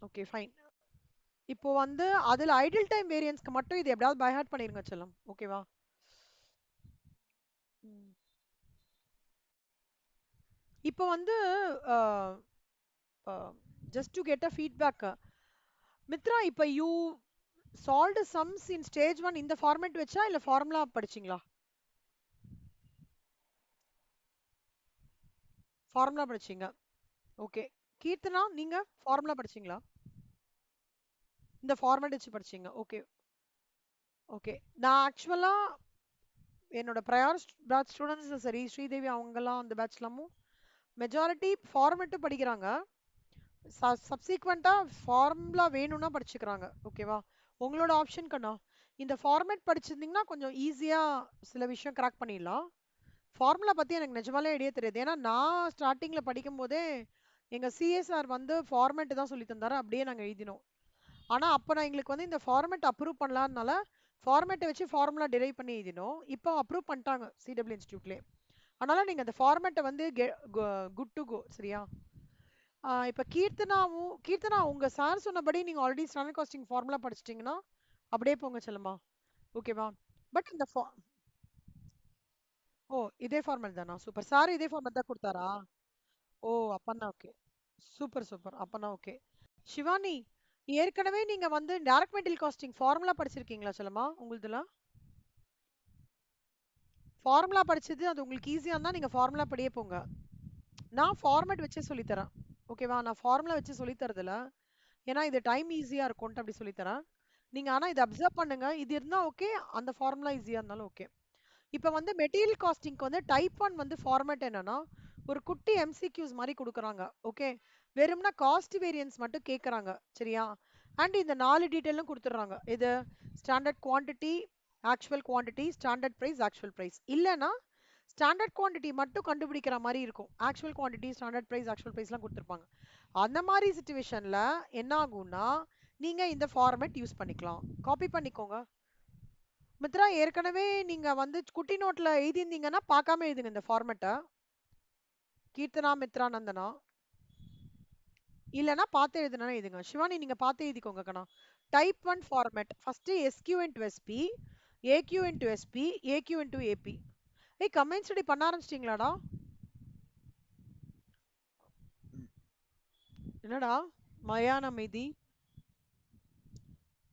Okay fine. இப்போ வந்து அதுல ஐடில் டைம் வேரியன்ஸ்க்கு மட்டும் இது எப்படியாவது பை ஹார்ட் பண்ணிருங்க செல்லம். ஓகேவா? ம். இப்போ வந்து just to get a feedback Mitra, இப்போ you solved sums in stage 1 இந்த ஃபார்மேட் வச்சா இல்ல ஃபார்முலா படிச்சீங்களா? ஃபார்முலா படிச்சீங்க. ஓகே. கீர்த்தனா நீங்க ஃபார்முலா படிச்சீங்களா? இந்த ஃபார்மேட் வச்சு படிச்சீங்க. ஓகே. ஓகே. நான் ஆக்சுவலா என்னோட ப்ரையார் பேட்ச் ஸ்டூடெண்ட்ஸும் சரி, ஸ்ரீதேவி அவங்கலாம் அந்த பேட்ச்லாமும் மெஜாரிட்டி ஃபார்மெட்டு படிக்கிறாங்க. சப்சீக்வெண்ட்டா ஃபார்முலா வேணும்னா படிச்சுக்கிறாங்க. ஓகேவா? உங்களோட ஆப்ஷன் கண்ணா. இந்த ஃபார்மேட் படிச்சிருந்தீங்கன்னா கொஞ்சம் ஈஸியா சில விஷயம் கிராக் பண்ணிடலாம். ஃபார்முலா பத்தி எனக்கு நிஜமாலே ஐடியா தெரியாது. ஏன்னா நான் ஸ்டார்டிங்ல படிக்கும்போதே எங்க சிஎஸ்ஆர் வந்து ஃபார்மேட் தான் சொல்லி தந்தாரு. அப்படியே நாங்க எழுதினோம். ஆனா அப்ப நான் எங்களுக்கு வந்து இந்த ஃபார்மேட் அப்ரூவ் பண்ணலாம்னால ஃபார்மேட்டை வச்சு ஃபார்முலா டிரைவ் பண்ணி எழுதினோம். இப்போ அப்ரூவ் பண்ணிட்டாங்க சிடபிள்யூ இன்ஸ்டியூட்லேயே. அதனால நீங்க அந்த ஃபார்மேட்டை வந்து குட் டு கோ. சரியா? இப்ப கீர்த்தனா உங்க சார் சொன்னபடி நீங்க ஆல்ரெடி ஸ்டாண்டர்ட் காஸ்டிங் ஃபார்முலா படிச்சிட்டீங்கன்னா அப்படியே போங்க செல்லம்மா. ஓகேவா? பட் இந்த ஓ, இதே ஃபார்மேட் தானா? சூப்பர். சார் இதே ஃபார்மேட் தான் கொடுத்தாரா? ஓ, அப்பன்னா ஓகே. Super super. அப்பன்னா ஓகே. சிவானி, ஏற்கனவே நீங்க வந்து டைரக்ட் மெட்டீரியல் காஸ்டிங் ஃபார்முலா படிச்சிருக்கீங்களா செல்லம்மா உங்களுதுல? ஃபார்முலா படிச்சது அது உங்களுக்கு ஈஸியா இருந்தா நீங்க ஃபார்முலா படியே போங்க. நான் ஃபார்மேட் வச்சே சொல்லித் தரேன். ஓகேவா? நான் ஃபார்முலா வச்சு சொல்லித் தரதில்ல. ஏன்னா இது டைம் ஈஸியா இருக்கும்ட்டு அப்படி சொல்லித் தரேன். நீங்க ஆனா இதை அப்சர்வ் பண்ணுங்க. இது இருந்தா ஓகே. அந்த ஃபார்முலா ஈஸியா இருந்தாலும் ஓகே. இப்ப வந்து மெட்டீரியல் காஸ்டிங்க்கு வந்து டைப் 1 வந்து ஃபார்மேட் என்னன்னா ஒரு குட்டி எம்சிக்யூஸ் மாதிரி கொடுக்குறாங்க. ஓகே, வெறும்னா காஸ்ட் வேரியன்ஸ் மட்டும் கேட்குறாங்க. சரியா? அண்ட் இந்த 4 டீட்டெயிலும் கொடுத்துட்றாங்க. இது standard quantity, actual quantity, standard price, actual price. இல்லைன்னா ஸ்டாண்டர்ட் குவாண்டிட்டி மட்டும் கண்டுபிடிக்கிற மாதிரி இருக்கும். Actual quantity, standard price, actual ப்ரைஸ்லாம் கொடுத்துருப்பாங்க. அந்த மாதிரி சுச்சுவேஷன்ல என்ன ஆகும்னா நீங்க இந்த ஃபார்மேட் யூஸ் பண்ணிக்கலாம். காப்பி பண்ணிக்கோங்க. மித்ரா, ஏற்கனவே நீங்க வந்து குட்டி நோட்ல எழுதியிருந்தீங்கன்னா பார்க்காம எழுதுங்க இந்த ஃபார்மேட்டை. கீர்த்தனா, மித்ரா, நந்தனா. இல்லைன்னா பார்த்து எழுதுனா எழுதுங்க. சிவானி, நீங்க பார்த்து எழுதிக்கோங்க கண்ணா. Type 1 format first SQ into SP, AQ into SP, AQ into AP. ஏய், கமெண்ட் ஸ்டடி பண்ண ஆரம்பிச்சிட்டீங்களாடா? என்னடா மயான அமைதி?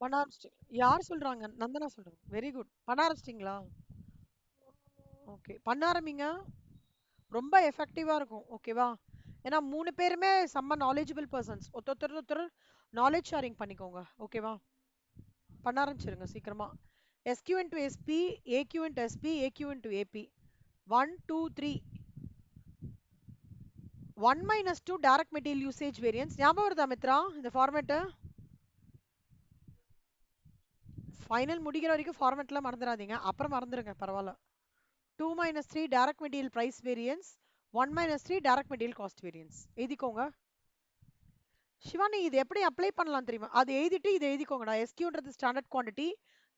பண்ண ஆரம்பிச்சிட்டீங்க? யார் சொல்றாங்க? நந்தனா சொல்றாங்க. Very good. பண்ண ஆரம்பிச்சிட்டீங்களா? ஓகே, பண்ண ஆரம்பிங்க. ரொம்ப எஃபெக்டிவா இருக்கும். ஓகேவா? ஏன்னா 3 பேருமே செம்ம நாலேஜபிள் பர்சன்ஸ். ஒருத்தர் நாலேஜ் ஷேரிங் பண்ணிக்கோங்க. ஓகேவா? பண்ண ஆரம்பிச்சிருங்க சீக்கிரமா. SQ into SP, AQ into SP, AQ into AP. 1 2 3. 1 - 2 direct material usage variance. ஞாபகம் வருதா மித்ரா இந்த ஃபார்மேட்டு? ஃபைனல் முடிக்கிற வரைக்கும் ஃபார்மேட்லாம் மறந்துடாதீங்க. அப்புறம் மறந்துடுங்க, பரவாயில்ல. 2 - 3 direct material price variance, 1 - 3 direct material cost variance. எழுதிக்கோங்க. சிவானி, இது எப்படி அப்ளை பண்ணலாம் தெரியுமா? அது எழுதிட்டு இதை எழுதிக்கோங்கடா. எஸ்கியூன்றது ஸ்டாண்டர்ட் குவாண்டிட்டி,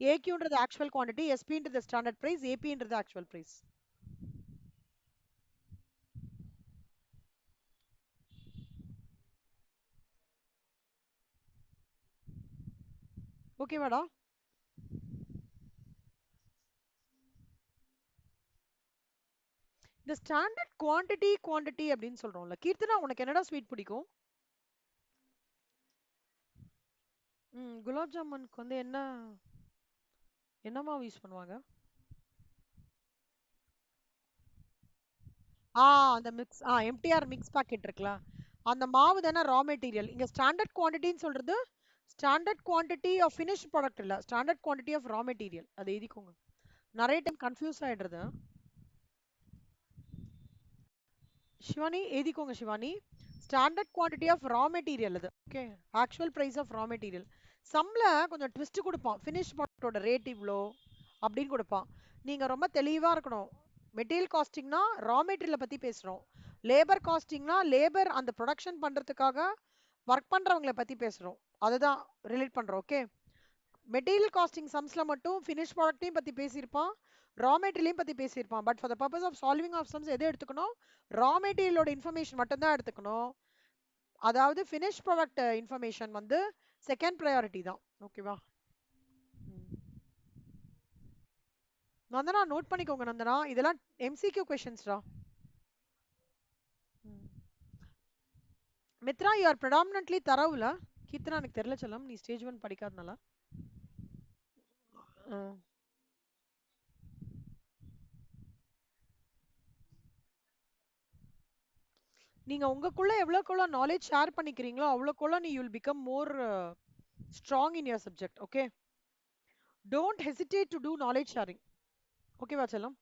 ஏக்யூன்றது ஆக்சுவல் குவாண்டிட்டி, எஸ்பின்றது ஸ்டாண்டர்ட் பிரைஸ், ஏபின்றது ஆக்சுவல் பிரைஸ். ஓகேவாடா? இந்த ஸ்டாண்டர்ட் குவாண்டிட்டி அப்படின்னு சொல்றோம்ல. கீர்த்தனா, உனக்கு என்னடா ஸ்வீட் பிடிக்கும்? குலாப் ஜாமுனுக்கு வந்து என்ன மாவு யூஸ் பண்ணுவாங்க? ஆ அந்த மிக்ஸ் எம்டிஆர் மிக்ஸ் பாக்கெட் இருக்குல்ல, அந்த மாவு தானே ரா மெட்டீரியல். இங்க ஸ்டாண்டர்ட் குவாண்டிட்டின்னு சொல்றது standard quantity of finish product இல்ல, standard quantity of raw material. அதை எழுதிக்கோங்க. நிறைய டைம் கன்ஃபியூஸ் ஆயிடுறது. சிவானி, எழுதிக்கோங்க Shivani. Standard quantity of raw material அது. Okay, actual price of raw material. சம்ல கொஞ்சம் ட்விஸ்ட் கொடுப்பான். ஃபினிஷ் ப்ராடக்ட்டோட ரேட் இவ்வளோ அப்படின்னு கொடுப்பான். நீங்க ரொம்ப தெளிவா இருக்கணும். மெட்டீரியல் காஸ்டிங்னா ரா மெட்டீரியலை பத்தி பேசுறோம். லேபர் காஸ்டிங்னா லேபர் அந்த ப்ரொடக்ஷன் பண்றதுக்காக ஒர்க் பண்றவங்களை பத்தி பேசுறோம். அதுதான் ரிலேட் பண்றோம். ஓகே, மெட்டீரியல் காஸ்டிங் சம்ஸ்ல மட்டும் ஃபினிஷ் ப்ராடக்ட்டையும் பத்தி பேசியிருப்பான், ரா மெட்டீரியலையும் பத்தி பேசியிருப்பான். But for the purpose of solving of sums எதை எடுத்துக்கணும்? ரா மெட்டீரியலோட இன்ஃபர்மேஷன் மட்டும் தான் எடுத்துக்கணும். அதாவது ஃபினிஷ் ப்ராடக்ட் இன்ஃபர்மேஷன் வந்து செகண்ட் ப்ரையாரிட்டி தான். ஓகேவா? நந்தனா, நோட் பண்ணிக்கோங்க நந்தனா, இதெல்லாம் எம்சிக்யூ கொஸ்டின்ஸ்டா. மித்ரா, யூ ஆர் ப்ரெடாமினன்ட்லி தரவுல. கீர்த்தனா, எனக்கு தெரியல செல்லம், நீ ஸ்டேஜ் 1 படிக்காதனால. நீங்க உங்களுக்குள்ள எவ்வளோக்குள்ள நாலேஜ் ஷேர் பண்ணிக்கிறீங்களோ அவ்வளோக்குள்ள நீ will become more strong in your subject. Okay, don't hesitate to do knowledge sharing. ஓகேவா செல்லம்?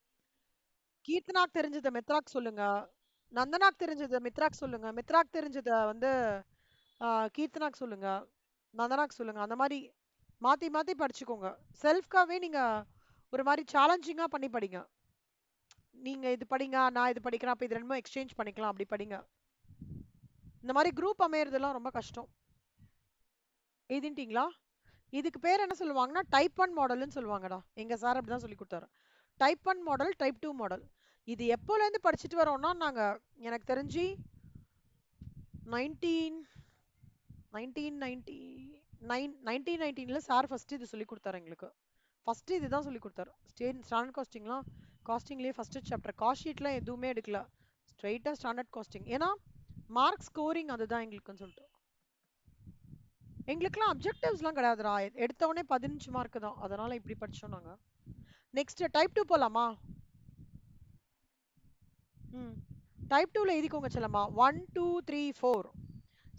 கீர்த்தனாக்கு தெரிஞ்சத மித்ராக்கு சொல்லுங்க. நந்தனாக்கு தெரிஞ்சத மித்ராக்கு சொல்லுங்க. மித்ராக்கு தெரிஞ்சத வந்து கீர்த்தனாக்கு சொல்லுங்க. நந்தனாக்கு சொல்லுங்க. அந்த மாரி மாத்தி மாத்தி படிச்சுக்கோங்க. செல்ஃப்காவே நீங்க ஒரு மாரி சேலஞ்சிங்கா பண்ணி படிங்க. நீங்க இது படிங்க, நான் இது படிக்கிறேன். அப்ப இது ரெண்டுமே எக்ஸ்சேஞ்ச் பண்ணிக்கலாம். அப்படி படிங்க. இந்த மாரி குரூப் அமையறதெல்லாம் ரொம்ப கஷ்டம். எழுதிட்டீங்களா? இதுக்கு பேர் என்ன சொல்லுவாங்கன்னா, டைப் 1 மாடல்னு சொல்லுவாங்கடா. எங்க சார் அப்படிதான் சொல்லி கொடுத்தாரு. Type 1 model, type 2 model. இது எப்போலேருந்து படிச்சுட்டு வரோம்னா, நாங்க எனக்கு தெரிஞ்சு 19 1919ல சார் ஃபர்ஸ்ட் இது சொல்லி கொடுத்தாரு எங்களுக்கு. ஃபர்ஸ்ட் இதுதான் சொல்லி கொடுத்தாரு. ஸ்டாண்டர்ட் காஸ்டிங்லாம் காஸ்டிங்லேயே ஃபர்ஸ்ட் சாப்டர் காஸ்ட் ஷீட்லாம் எதுவுமே எடுக்கல. ஸ்ட்ரைட்டா ஸ்டாண்டர்ட் காஸ்டிங். ஏன்னா மார்க் ஸ்கோரிங் அதுதான் எங்களுக்குன்னு சொல்லிட்டு. எங்களுக்குலாம் அப்ஜெக்டிவ்ஸ்லாம் கிடையாதுடா. எடுத்த உடனே 15 மார்க் தான். அதனால இப்படி படிச்சோம் நாங்க. நெக்ஸ்ட் டைப் 2 போலாமா? ம். டைப் 2ல எழுதிக்கோங்க செல்லம்மா. 1 2 3 4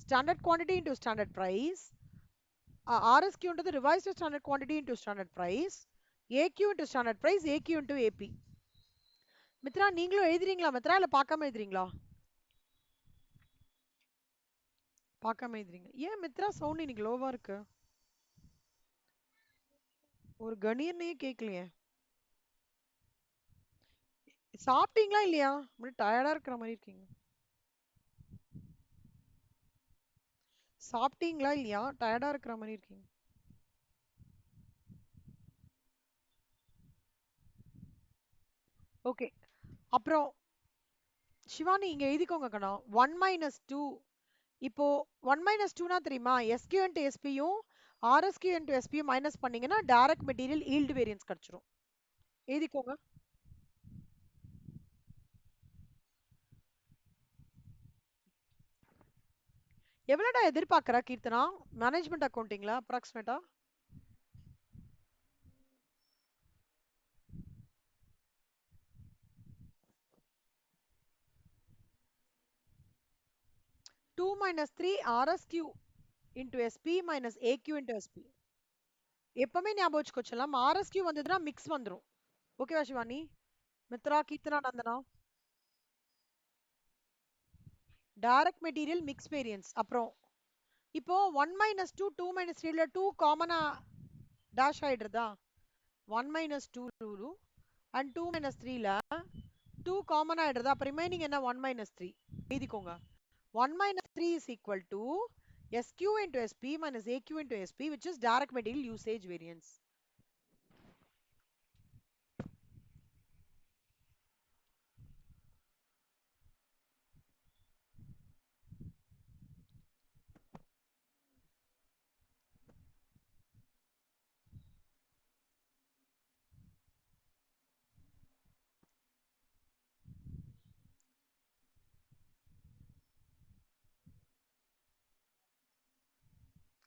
standard quantity into standard price. RSQன்றது revised standard quantity into standard price. AQ into standard price, AQ into AP. Mitra நீங்களும் எழுதுறீங்களா மித்ரா, இல்ல பார்க்காம எழுதுறீங்களா? பார்க்காம எழுதுறீங்க. ஏன் மித்ரா சவுண்ட் இன்னைக்கு லோவா இருக்கு? ஒரு கணீர்னே கேட்கலையே. சாப்பிட்டீங்களா இல்லையா? டயர்டா இருக்கிற மாதிரி இருக்கீங்க. சாப்பிட்டீங்களா இல்லையா? டயர்டா இருக்கிற மாதிரி இருக்கீங்க. ஓகே. அப்புறம் சிவானி இங்க எழுதிக்கோங்க கண்ணா. 1 மைனஸ் 2. இப்போ 1 மைனஸ் 2னா தெரியுமா? SQ இன்டு SPயும் RSQ இன்டு SPயும் மைனஸ் பண்ணீங்கன்னா டைரக்ட் மெட்டீரியல் ஈல்டு வேரியன்ஸ் கிடைச்சிரும். எழுதிக்கோங்க. எவ்வளோடா எதிர்பார்க்கற கீர்த்தனா? மேனேஜ்மெண்ட் அக்கௌண்டிங்ல அப்ராக்சிமேட்டா 2 minus 3 RSQ into SP minus AQ into SP. எப்பவுமே ஞாபகம் வச்சுக்கோ செல்லம். RSQ வந்ததுன்னா மிக்ஸ் வந்துரும். ஓகேவா Shivani? Mithra, Keerthana, Nandana. Direct material mix variance. அப்புறம் இப்போ 1 minus 2 2 minus 3ல 2 காமனா டேஷ் ஆயிடுறதா? 1 minus 2 and 2 minus 3ல 2 காமன் ஆயிடுறதா? அப்ப ரிமைனிங் என்ன? 1 minus 3 எழுதிக்கோங்க. 1 minus 3 is equal to SQ into SP minus AQ into SP, which is direct material usage variance.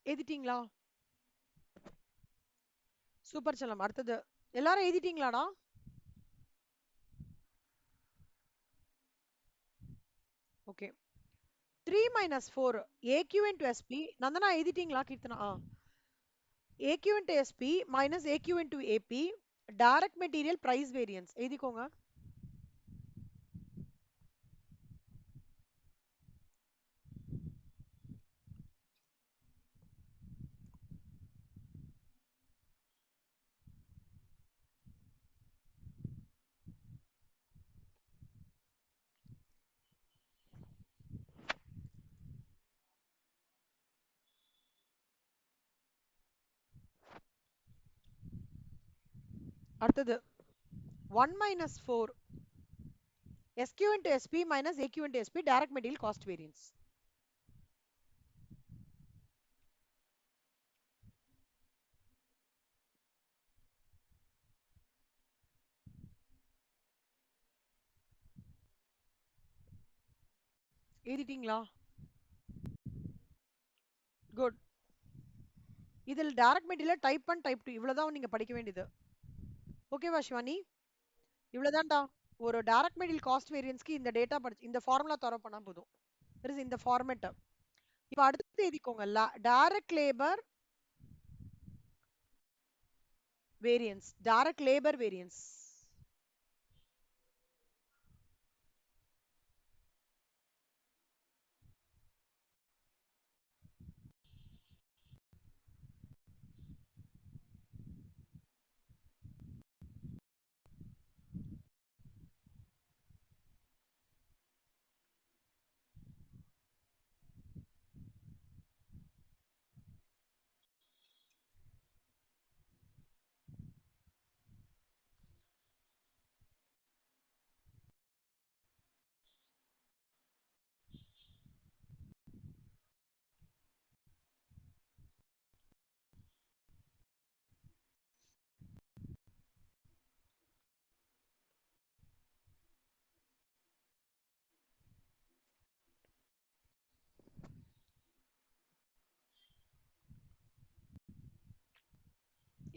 எழுதிட்டீங்களா? சூப்பர் செல்லம். அடுத்தது எல்லாரும் எழுதிட்டீங்களாடா? Okay. 3 minus 4 AQ into SP. Nandana எழுதிட்டீங்களா Keerthana? AQ into SP minus AQ into AP, direct material price variance எழுதிக்கோங்க. அடுத்தது 1 minus 4 SQ into SP minus AQ into SP, direct material cost variance. எழுதிட்டீங்களா? Good. இதில் டைரக்ட் மெட்டீரியல் டைப் 1 டைப் 2 இவ்வளவுதான் நீங்க படிக்க வேண்டியது. ஓகேவா சிவானி? இவ்வளவுதான்டா. ஒரு டைரக்ட் மெட்டீரியல் காஸ்ட் வேரியன்ஸ்க்கு இந்த டேட்டா படிச்சு இந்த ஃபார்முலா தர பண்ணா போதும். இஸ் இந்த ஃபார்மேட். இப்போ அடுத்து எழுதிக்கோங்க. Direct labour variance. Direct labour variance.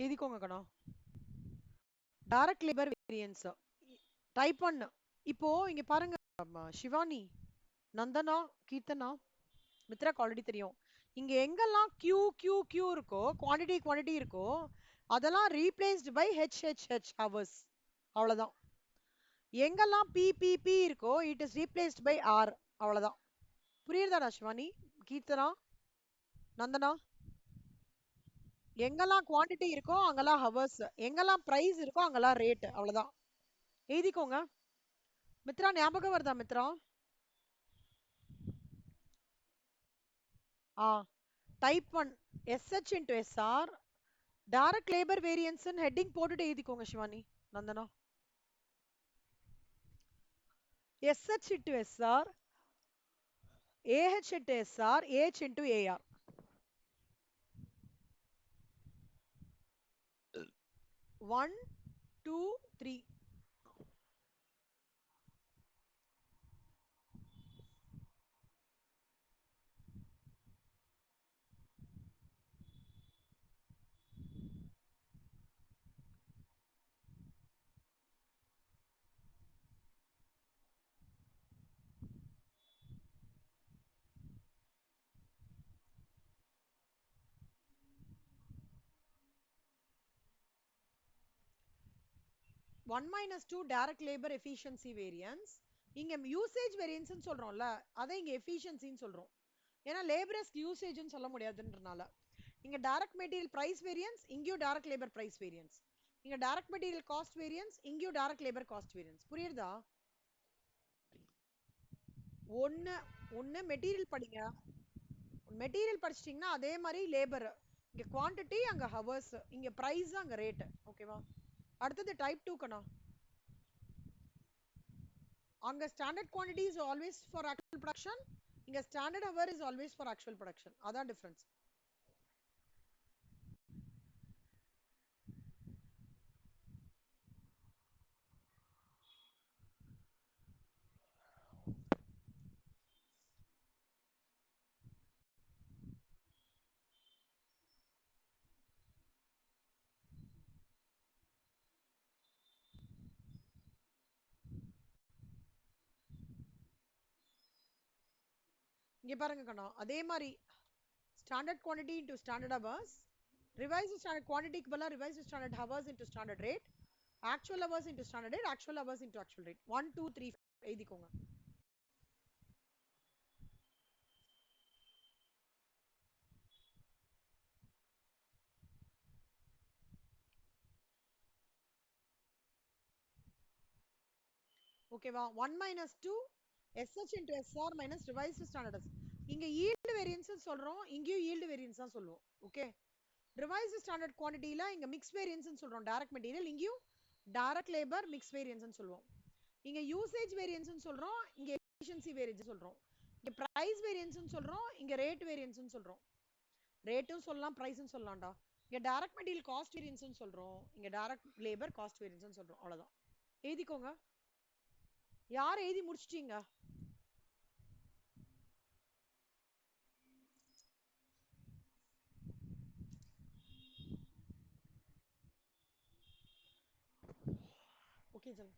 எழுதிக்கோங்க கண்ணா. Direct labour variance type 1. இப்போ இங்க பாருங்க சிவானி, நந்தனா, கீர்த்தனா, மித்ராக்கு ஆல்ரெடி தெரியும். இங்க எங்கெல்லாம் கியூ கியூ கியூ இருக்கோ, குவாண்டிட்டி குவாண்டிட்டி இருக்கோ, அதெல்லாம் replaced by H H H hours. அவ்வளவுதான். எங்கெல்லாம் பி பி பி இருக்கோ it is replaced by R. அவ்வளவுதான். புரியுதாடா சிவானி, கீர்த்தனா, நந்தனா? எங்கெல்லாம் குவாண்டிட்டி இருக்கோ அங்கெல்லாம் ஹவர்ஸ், எங்கெல்லாம் பிரைஸ் இருக்கோ அங்கெல்லாம் ரேட். அவ்வளவுதான். எழுதிக்கோங்க. மித்ரா ஞாபகம் வருதா மித்ரா? ஆ type 1 SH into SR direct labour variance heading போட்டுட்டு எழுதிக்கோங்க Shivani, Nandana. SH into SR AH into SR H into AR. 1 2 3. One minus two direct labour efficiency variance. இங்க யூசேஜ் வேரியன்ஸ் சொல்றோம்ல, அதை இங்க எஃபிஷியன்சின்னு சொல்றோம். ஏன்னா லேபரஸ்க் யூசேஜ்னு சொல்ல முடியாதுன்றனால. இங்க டைரக்ட் மெட்டீரியல் பிரைஸ் வேரியன்ஸ், இங்கேயும் டைரக்ட் லேபர் பிரைஸ் வேரியன்ஸ். இங்க டைரக்ட் மெட்டீரியல் காஸ்ட் வேரியன்ஸ், இங்கேயும் டைரக்ட் லேபர் காஸ்ட் வேரியன்ஸ். புரியுதா? ஒன்னு ஒன்னு மெட்டீரியல் படிங்க. மெட்டீரியல் படிச்சிட்டீங்கன்னா அதே மாதிரி லேபர், இங்க குவாண்டிட்டி அங்க ஹவர்ஸ், இங்க பிரைஸ் அங்க ரேட். ஓகேவா? அடுத்தது டைப் 2 கண்ணா. அங்க standard quantity is always for actual production, இங்க standard hour is always for actual production. அதான் டிஃபரன்ஸ். இங்க பாருங்க கண்ணா, அதே மாதிரி standard quantity into standard hours, revised standard குவாண்டிட்டிக்கு பதிலாக revised standard hours into standard rate, actual hours into standard rate, actual hours into actual rate. 1 2 3 எழுதிக்கோங்க. ஓகேவா? 1 minus 2 SH into SR minus revised standard. இங்க yield variance சொல்றோம், இங்கேயும் yield variance தான் சொல்லுவோம். Okay? revised standard quantityல இங்க mix variance சொல்றோம் direct material, இங்கேயும் direct labor mix variance சொல்லுவோம். இங்க usage variance சொல்றோம், இங்க efficiency variance சொல்றோம். இங்க price variance சொல்றோம், இங்க rate variance சொல்றோம். ரேட்டும் சொல்லலாம், பிரைஸும் சொல்லலாம்டா. இங்க direct material cost variance சொல்றோம், இங்க direct labor cost variance சொல்றோம். அவ்வளவுதான். எழுதிக்கோங்க. யார் எழுதி முடிச்சிட்டீங்க? Okay sir.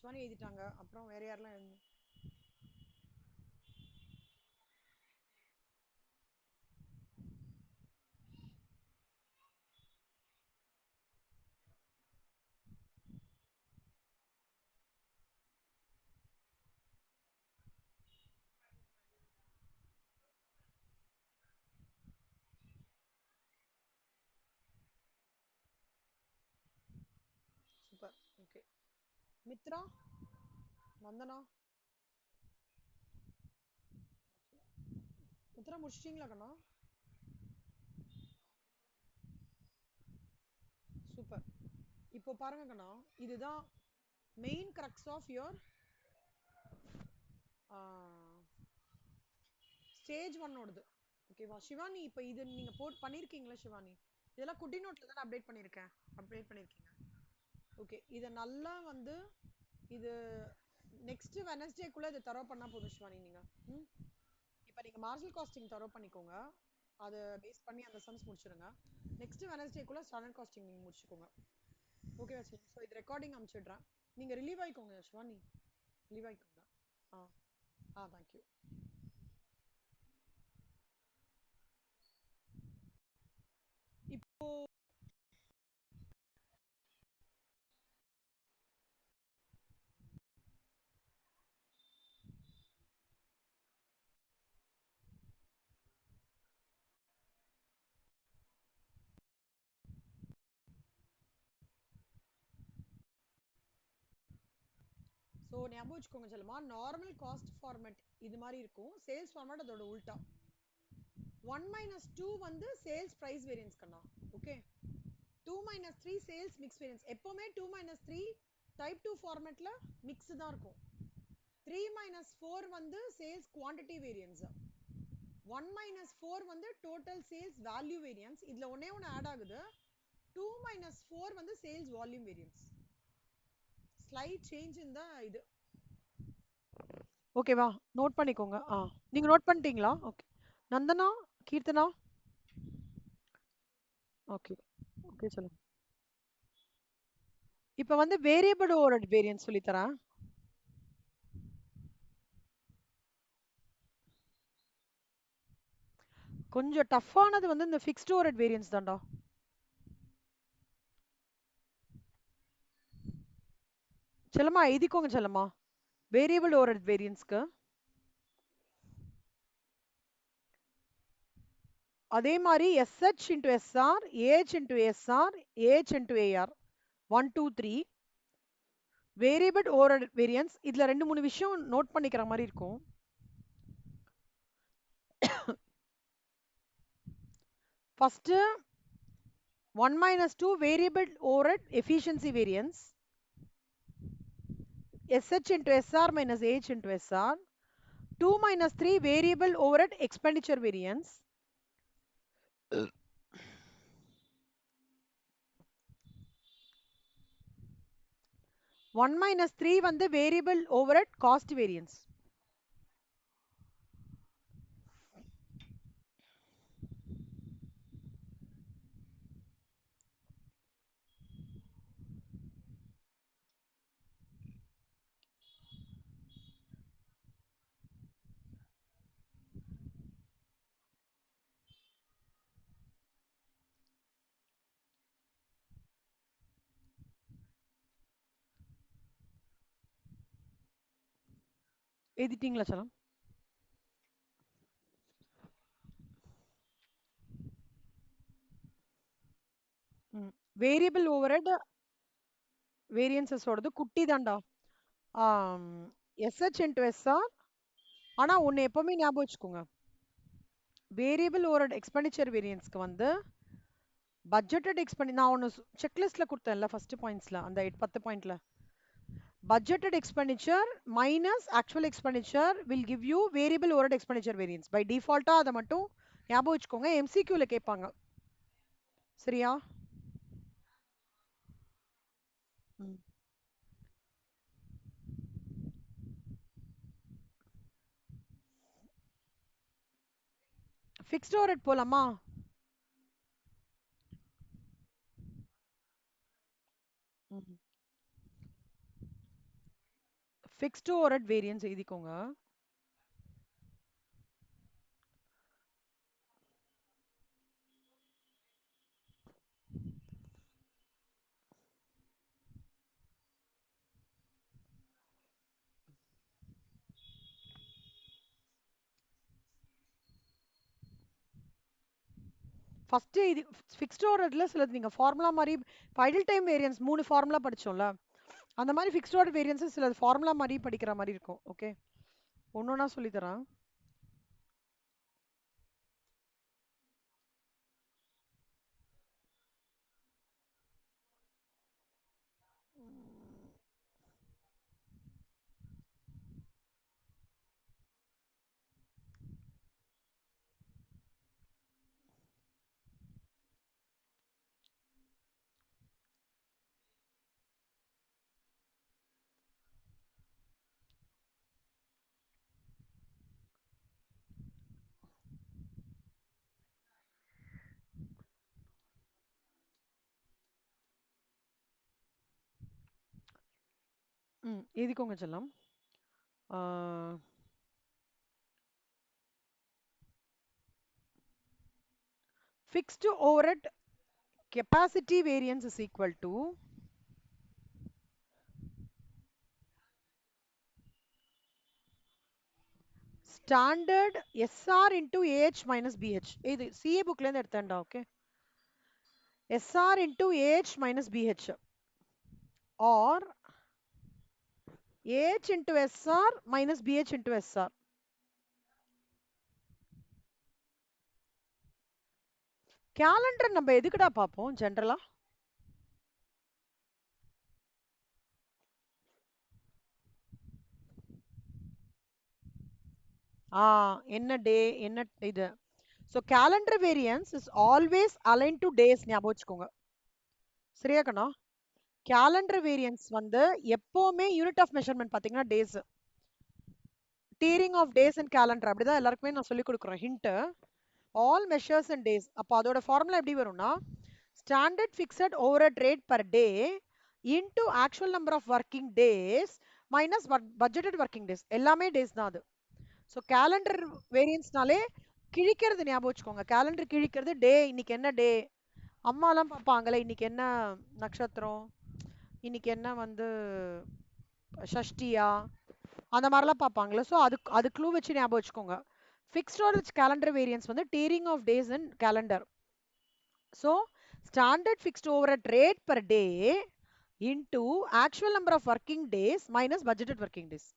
சிவானி எழுதிட்டாங்க. அப்புறம் வேற யாரெல்லாம் எழுது? சூப்பர். ஓகே. மித்ரா, வந்தனா, மித்ரா முடிச்சிட்டீங்களா கண்ணா? சூப்பர். இப்போ பாருங்க கண்ணா, இதுதான் main crux of your stage ஒன்னோடது. ஓகேவா சிவானி? இப்போ இது நீங்க பண்ணிருக்கீங்களா சிவானி? இதெல்லாம் குட்டி நோட்ல தான் அப்டேட் பண்ணிருக்கேன். அப்டேட் பண்ணிருக்கீங்க. ஓகே, இதை நல்லா வந்து இது நெக்ஸ்ட் வெனஸ்டேக்குள்ள இதை தரோ பண்ணா போதும் சிவானி. நீங்க இப்போ நீங்க மார்ஜினல் காஸ்டிங் தரோ பண்ணிக்கோங்க. அதை பேஸ் பண்ணி அந்த சம்ஸ் முடிச்சிருங்க. நெக்ஸ்ட் வெனஸ்டேக்குள்ள ஸ்டாண்டர்ட் காஸ்டிங் நீங்க முடிச்சுக்கோங்க. ஓகேவா சரி? ஸோ இது ரெக்கார்டிங் அனுப்பிச்சிடுறேன். நீங்க ரிலீவ் ஆயிக்கோங்க சிவானி. ரிலீவ் ஆயிக்கோங்க. தேங்க்யூ. இப்போ ஸோ ஞாபகம் வச்சுக்கோங்க செல்லமா, நார்மல் காஸ்ட் ஃபார்மேட் இது மாதிரி இருக்கும். சேல்ஸ் ஃபார்மேட் அதோட உல்டா. 1 minus 2 வந்து சேல்ஸ் பிரைஸ் வேரியன்ஸ் கண்ணா. Okay, 2 minus 3 sales mix variance. எப்பவுமே 2 minus 3 டைப் 2 ஃபார்மேட்ல மிக்ஸ் தான் இருக்கும். 3 minus 4 வந்து சேல்ஸ் குவாண்டிட்டி வேரியன்ஸ். 1 minus 4 வந்து டோட்டல் சேல்ஸ் வேல்யூ வேரியன்ஸ். இதுல ஒன்னே ஒன்று ஆட் ஆகுது. 2 minus 4 வந்து sales volume variance. Slide change இந்த இது. ஓகேவா? நோட் பண்ணிக்கோங்க. நீங்க நோட் பண்ணிட்டீங்களா? Okay. Nandana, Keerthana, okay okay சொல்லுங்க. இப்போ வந்து வேரியபிள் ஓவர்ஹெட் வேரியன்ஸ் சொல்லி தரேன். கொஞ்சம் டஃப்பானது வந்து இந்த ஃபிக்ஸ்ட் ஓவர்ஹெட் வேரியன்ஸ் தான்டா. செல்லம்மா எழுதிக்கோங்க செல்லம்மா. வேரியபிள் ஓவர்ஹெட் வேரியன்ஸ்க்கு அதே மாதிரி SH into SR, AH into SR, AH into AR 1 2 3 variable overhead variance. இதுல 2 3 விஷயம் நோட் பண்ணிக்கிற மாதிரி இருக்கும். First 1 minus 2 variable overhead efficiency variance, SH into SR minus AH into SR. 2 minus 3 variable overhead expenditure variance. 1 minus 3 வந்து variable overhead cost variance. எழுதிட்டீங்களா சலம்? Variable overhead வேரியன்சஸ் ஓடது குட்டி தான்டா. SH into SR. ஆனா ஒன்னு எப்பவுமே ஞாபகம் வச்சுக்கோங்க, வேரியபிள் ஓவர்ஹெட் எக்ஸ்பெண்டிச்சர் வேரியன்ஸ்க்கு வந்து பட்ஜெட்டட் நான் ஒன்னு செக்லிஸ்ட்ல கொடுத்தேன்ல ஃபர்ஸ்ட் பாயிண்ட்ஸ்ல, அந்த 10 பாயிண்ட்ல budgeted expenditure minus actual expenditure will give you variable overhead expenditure variance. By default அதை மட்டும் ஞாபகம் வச்சுக்கோங்க. MCQல கேட்பாங்க. சரியா? ஃபிக்ஸ்ட் ஓவர்ஹெட் போலாமா? ஃபிக்ஸ்டு ஓவர்ஹெட் வேரியன்ஸ் எழுதிக்கோங்க. ஃபர்ஸ்ட் இது ஃபிக்ஸ்டு ஓவர்ஹெட்ல சிலது நீங்க ஃபார்முலா மாதிரி ஐடில் டைம் வேரியன்ஸ் 3 ஃபார்முலா படிச்சோம்ல, அந்த மாதிரி ஃபிக்ஸ்டு ஓவர்ஹெட் வேரியன்ஸ் சிலது ஃபார்முலா மாதிரி படிக்கிற மாதிரி இருக்கும். ஓகே, ஒன்னொன்னா சொல்லி தரேன். எழுதிக்கோங்க செல்லம். Fixed overhead capacity variance is equal to standard SR into AH minus BH. இது CA bookல இருந்து எடுத்தேன்டா. Okay, SR into AH minus BH or AH into SR minus BH into SR. Calendar நம்ம எதுக்குடா பார்ப்போம் ஜென்ரலா? என்ன டே என்ன இது. So calendar variance is always align to days. ஞாபகம் வச்சுக்கோங்க. சரியா கண்ணா? கேலண்டர் வேரியன்ஸ் வந்து எப்பவுமே யூனிட் ஆஃப் மெஷர்மெண்ட் பார்த்தீங்கன்னா days. Tearing of days and calendar அப்படிதான் எல்லாருக்குமே நான் சொல்லி கொடுக்குறேன். Hint all measures and days. அப்போ அதோட ஃபார்முலா எப்படி வரும்னா standard fixed overhead rate per day into actual number of working days minus budgeted working days. எல்லாமே டேஸ் தான் அது. ஸோ கேலண்டர் வேரியன்ஸ்னாலே கிழிக்கிறது ஞாபகம் வச்சுக்கோங்க. கேலண்டர் கிழிக்கிறது டே, இன்னைக்கு என்ன டே, அம்மாலாம் பார்ப்பாங்களே இன்னைக்கு என்ன நட்சத்திரம், இன்னைக்கு என்ன வந்து ஷஷ்டியா, அந்த மாதிரிலாம் பார்ப்பாங்களே. ஸோ அது க்ளூ வச்சு ஞாபகம் வச்சுக்கோங்க. ஃபிக்ஸ்ட் ஓவர்ஹெட் கேலண்டர் வேரியன்ஸ் வந்து tearing of days in calendar. So standard fixed overhead rate per day into actual number of working days minus budgeted working days.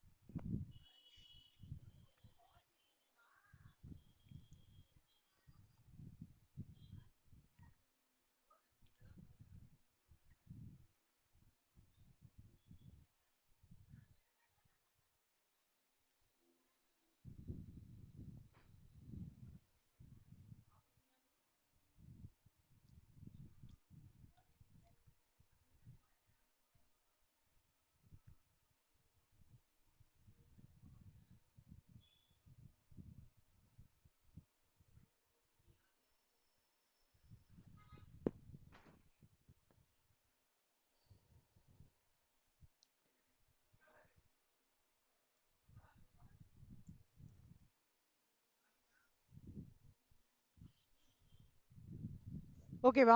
ஓகேவா?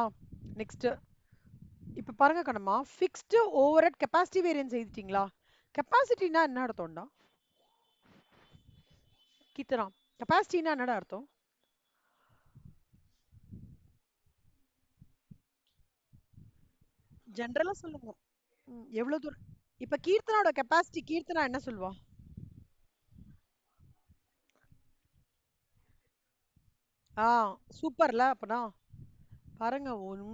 நெக்ஸ்ட் இப்போ பாருங்க கண்ணம்மா, ஃபிக்ஸ்டு ஓவர்ஹெட் கெப்பாசிட்டி வேரியன்ஸ் எழுதிட்டீங்களா? கெப்பாசிட்டினா என்ன அர்த்தம்டா கீர்த்தனா? கெப்பாசிட்டினா என்னடா அர்த்தம்? ஜென்ரலா சொல்லுங்க. எவ்வளவு தூரம்? இப்ப கீர்த்தனாவோட கெப்பாசிட்டி கீர்த்தனா என்ன சொல்வா? ஆ சூப்பர்ல. அப்பனா பாருங்க,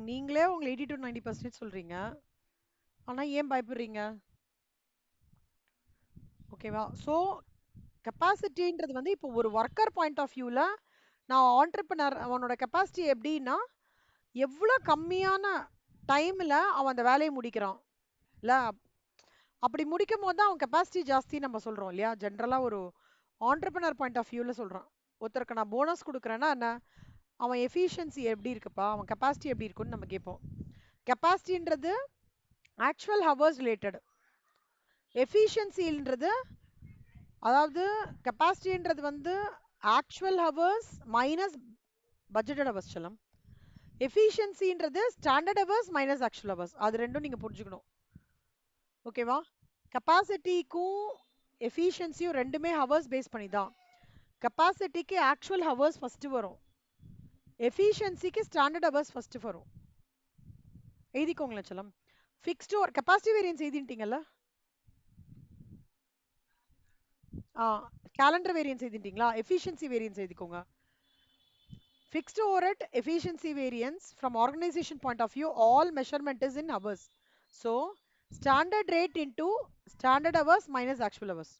நீங்களே உங்களை 80 to 90% சொல்றீங்க, ஆனா ஏன் பயப்படுறீங்க? ஓகேவா? ஸோ கெப்பாசிட்டின்றது வந்து இப்போ ஒரு ஒர்க்கர் பாயிண்ட் ஆஃப் வியூல நான் ஆண்டர்பிரினர் அவனோட கெப்பாசிட்டி எப்படின்னா எவ்வளோ கம்மியான டைம்ல அவன் அந்த வேலையை முடிக்கிறான் இல்ல, அப்படி முடிக்கும் போது தான் அவன் கெப்பாசிட்டி ஜாஸ்தி நம்ம சொல்றோம் இல்லையா? ஜென்ரலா ஒரு ஆண்டர்பிரினர் பாயிண்ட் ஆஃப் வியூல சொல்றான். ஒருத்தருக்கு நான் போனஸ் கொடுக்குறேன்னா என்ன, அவன் எஃபிஷியன்சி எப்படி இருக்குப்பா, அவன் கெப்பாசிட்டி எப்படி இருக்குன்னு நம்ம கேட்போம். கெப்பாசிட்டின்றது ஆக்சுவல் ஹவர்ஸ் ரிலேட்டட். எஃபிஷியன்சின்றது அதாவது கெப்பாசிட்டின்றது வந்து actual hours minus budgeted hours செல்லம். எஃபிஷியன்சின்றது standard hours minus actual hours. அது ரெண்டும் நீங்க புரிஞ்சுக்கணும். ஓகேவா? கெப்பாசிட்டிக்கும் எஃபிஷியன்சியும் ரெண்டுமே ஹவர்ஸ் பேஸ் பண்ணி தான். கெப்பாசிட்டிக்கு ஆக்சுவல் ஹவர்ஸ் ஃபர்ஸ்ட் வரும், எஃபிஷியன்சிக்கு ஸ்டாண்டர்ட் ஹவர்ஸ் ஃபர்ஸ்ட் வரும். எழுதிக்கோங்களேன் செல்லம். ஃபிக்ஸ்டு கெப்பாசிட்டி வேரியன்ஸ் எழுதிட்டீங்கல்ல? கேலண்டர் வேரியன்ஸ் எழுதிட்டீங்களா? எஃபிஷியன்சி வேரியன்ஸ் எழுதிக்கோங்க. Fixed overhead efficiency variance from organization point of view, all measurement is in hours. So, standard rate into standard hours minus actual hours.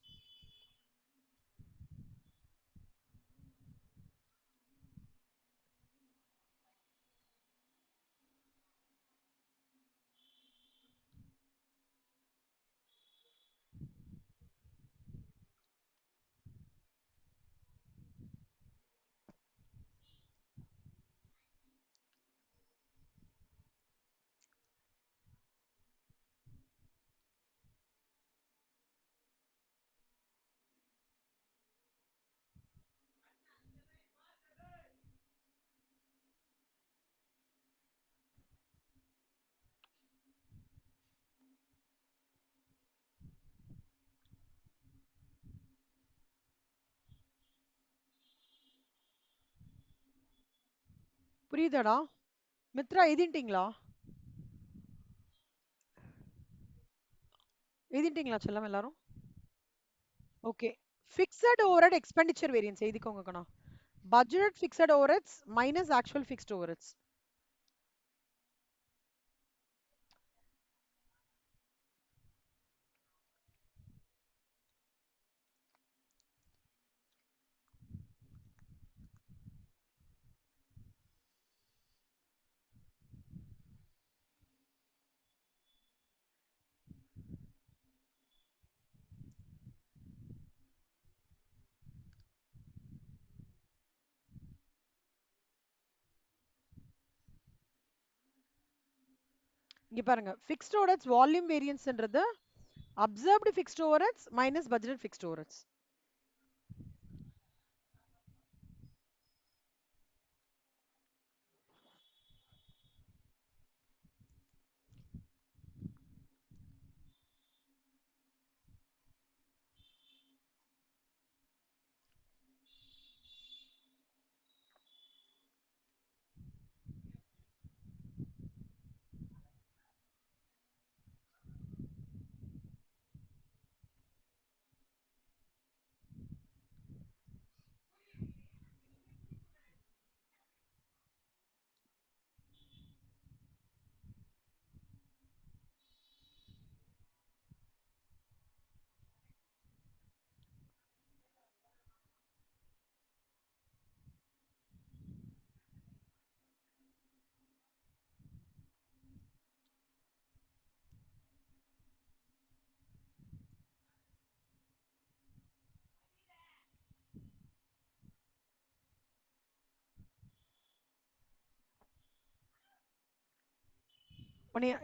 புரியுதாடா? மித்ரா எழுதிட்டீங்களா? எழுதிட்டீங்களா செல்லம் எல்லாரும்? Okay. Fixed overhead expenditure variance எழுதிக்கோங்க கண்ணா. Budget fixed overheads minus actual fixed overheads. இங்க பாருங்க, fixed overheads volume வேரியன்ஸ்ன்றது observed fixed overheads minus budget fixed overheads.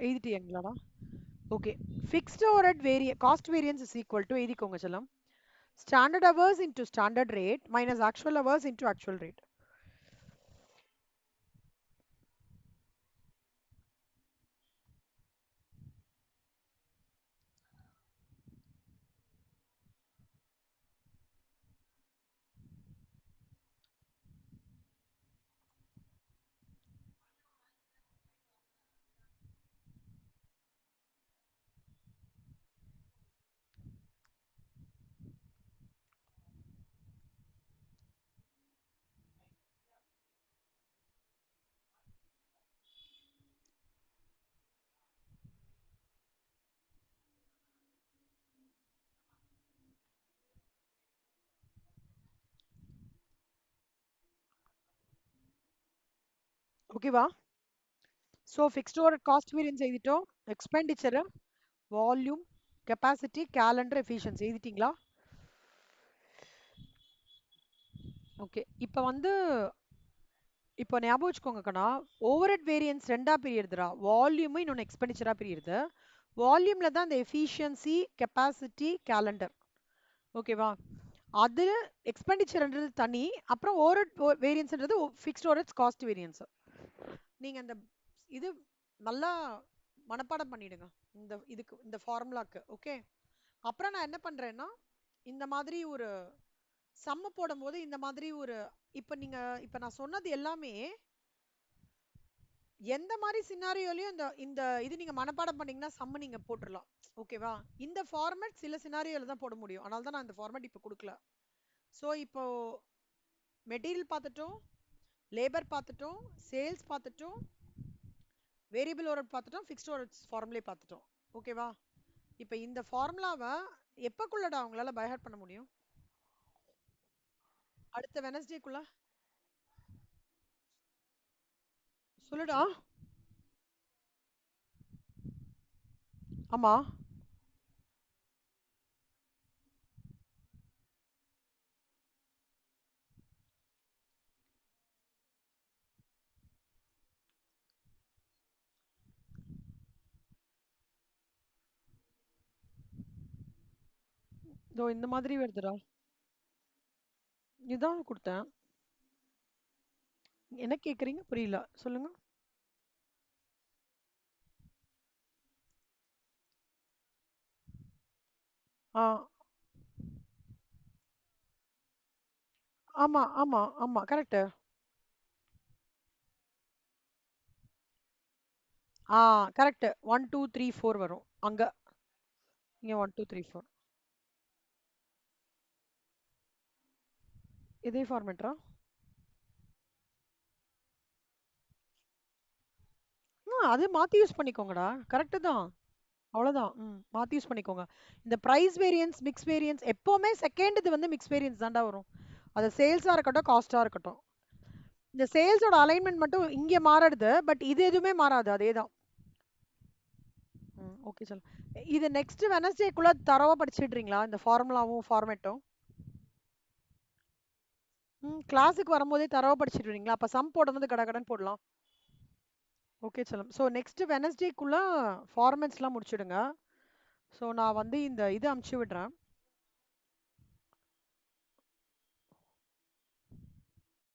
எழுதிட்டீங்களாடா? Okay. Fixed overhead cost variance is equal to எழுதிக்கோங்க செல்லம். Standard hours into standard rate minus actual hours into actual rate. ஓகேவா? So fixed overhead cost variance எழுதிட்டோம். Expenditure, volume, capacity, calendar, efficiency எழுதிட்டீங்களா? Okay. இப்போ வந்து இப்போ ஞாபகம் வச்சுக்கோங்க கண்ணா, ஓவர்ஹெட் வேரியன்ஸ் ரெண்டா பிரியுதுடா. வால்யூம் இன்னொன்று எக்ஸ்பெண்டிச்சரா பிரியுது. வால்யூம்ல தான் இந்த எஃபிஷியன்சி, கெப்பாசிட்டி, கேலண்டர். ஓகேவா? அது எக்ஸ்பெண்டிச்சர்ன்றது தனி. அப்புறம் ஓவர்ஹெட் வேரியன்ஸ்ன்றது ஃபிக்ஸ்ட் ஓவர்ஹெட்ஸ் காஸ்ட் வேரியன்ஸ். நீங்க அந்த இது நல்லா மனப்பாடம் பண்ணிடுங்க. இந்த ஃபார்முலாக்கு. ஓகே. அப்புறம் நான் என்ன பண்றேன்னா, இந்த மாதிரி ஒரு சம்ம போடும்போது இந்த மாதிரி ஒரு இப்ப நான் சொன்னது எல்லாமே எந்த மாதிரி சினாரியோலயும் இந்த இந்த இது நீங்க மனப்பாடம் பண்ணீங்கன்னா சம்ம நீங்க போட்டுறலாம். ஓகேவா? இந்த ஃபார்மேட் சில சினாரியோல தான் போட முடியும். அதனால தான் நான் இந்த ஃபார்மேட் இப்ப குடுக்கல. சோ இப்போ மெட்டீரியல் பார்த்துட்டோம், லேபர் பார்த்துட்டோம், சேல்ஸ் பார்த்துட்டோம், வேரியபிள் ஓவர்ஹெட் பார்த்துட்டோம், ஃபிக்ஸ்ட் ஓவர்ஹெட்ஸ் ஃபார்முலே பார்த்துட்டோம். ஓகேவா? இப்ப இந்த ஃபார்முலாவை எப்பக்குள்ளடா உங்களால பைஹார்ட் பண்ண முடியும்? அடுத்த வெனஸ்டேக்குள்ள சொல்லுடா. ஆமா. இதோ இந்த மாதிரி வருதுடா. இதான் கொடுத்தேன். என்ன கேக்குறீங்க? புரியல. சொல்லுங்க. ஆ, ஆமா, ஆமா, ஆமா. கரெக்ட். ஆ, கரெக்ட். 1 2 3 4 வரும். அங்க இங்க 1 2 3 4. இதே ஃபார்மேட்டா? அது மாத்தி யூஸ் பண்ணிக்கோங்கடா. கரெக்ட் தான். அவ்வளவுதான். மாத்தி யூஸ் பண்ணிக்கோங்க. இந்த பிரைஸ் வேரியன்ஸ், மிக்ஸ் வேரியன்ஸ் எப்பவுமே செகண்ட் இது வந்து மிக்ஸ் வேரியன்ஸ் தான்டா வரும். அது சேல்ஸா இருக்கட்டும், காஸ்டா இருக்கட்டும். இந்த சேல்ஸோட அலைன்மெண்ட் மட்டும் இங்க மாறுது. பட் இது எதுவுமே மாறாது. அதேதான். ஓகே சொல்லு. இது நெக்ஸ்ட் வெனஸ்டேக்குள்ள தரவா படிச்சிடுறீங்களா? இந்த ஃபார்முலாவும் ஃபார்மேட்டும். கிளாஸுக்கு வரும்போதே தரவா படிச்சிடுறீங்களா? அப்ப சம் போடும்போது கடகடன்னு போடலாம். ஓகே செல்லம். ஸோ நெக்ஸ்ட் வெனஸ்டேக்குள்ள ஃபார்மேட்ஸ்லாம் முடிச்சிடுங்க. ஸோ நான் வந்து இந்த இது அமுச்சு விடுறேன்.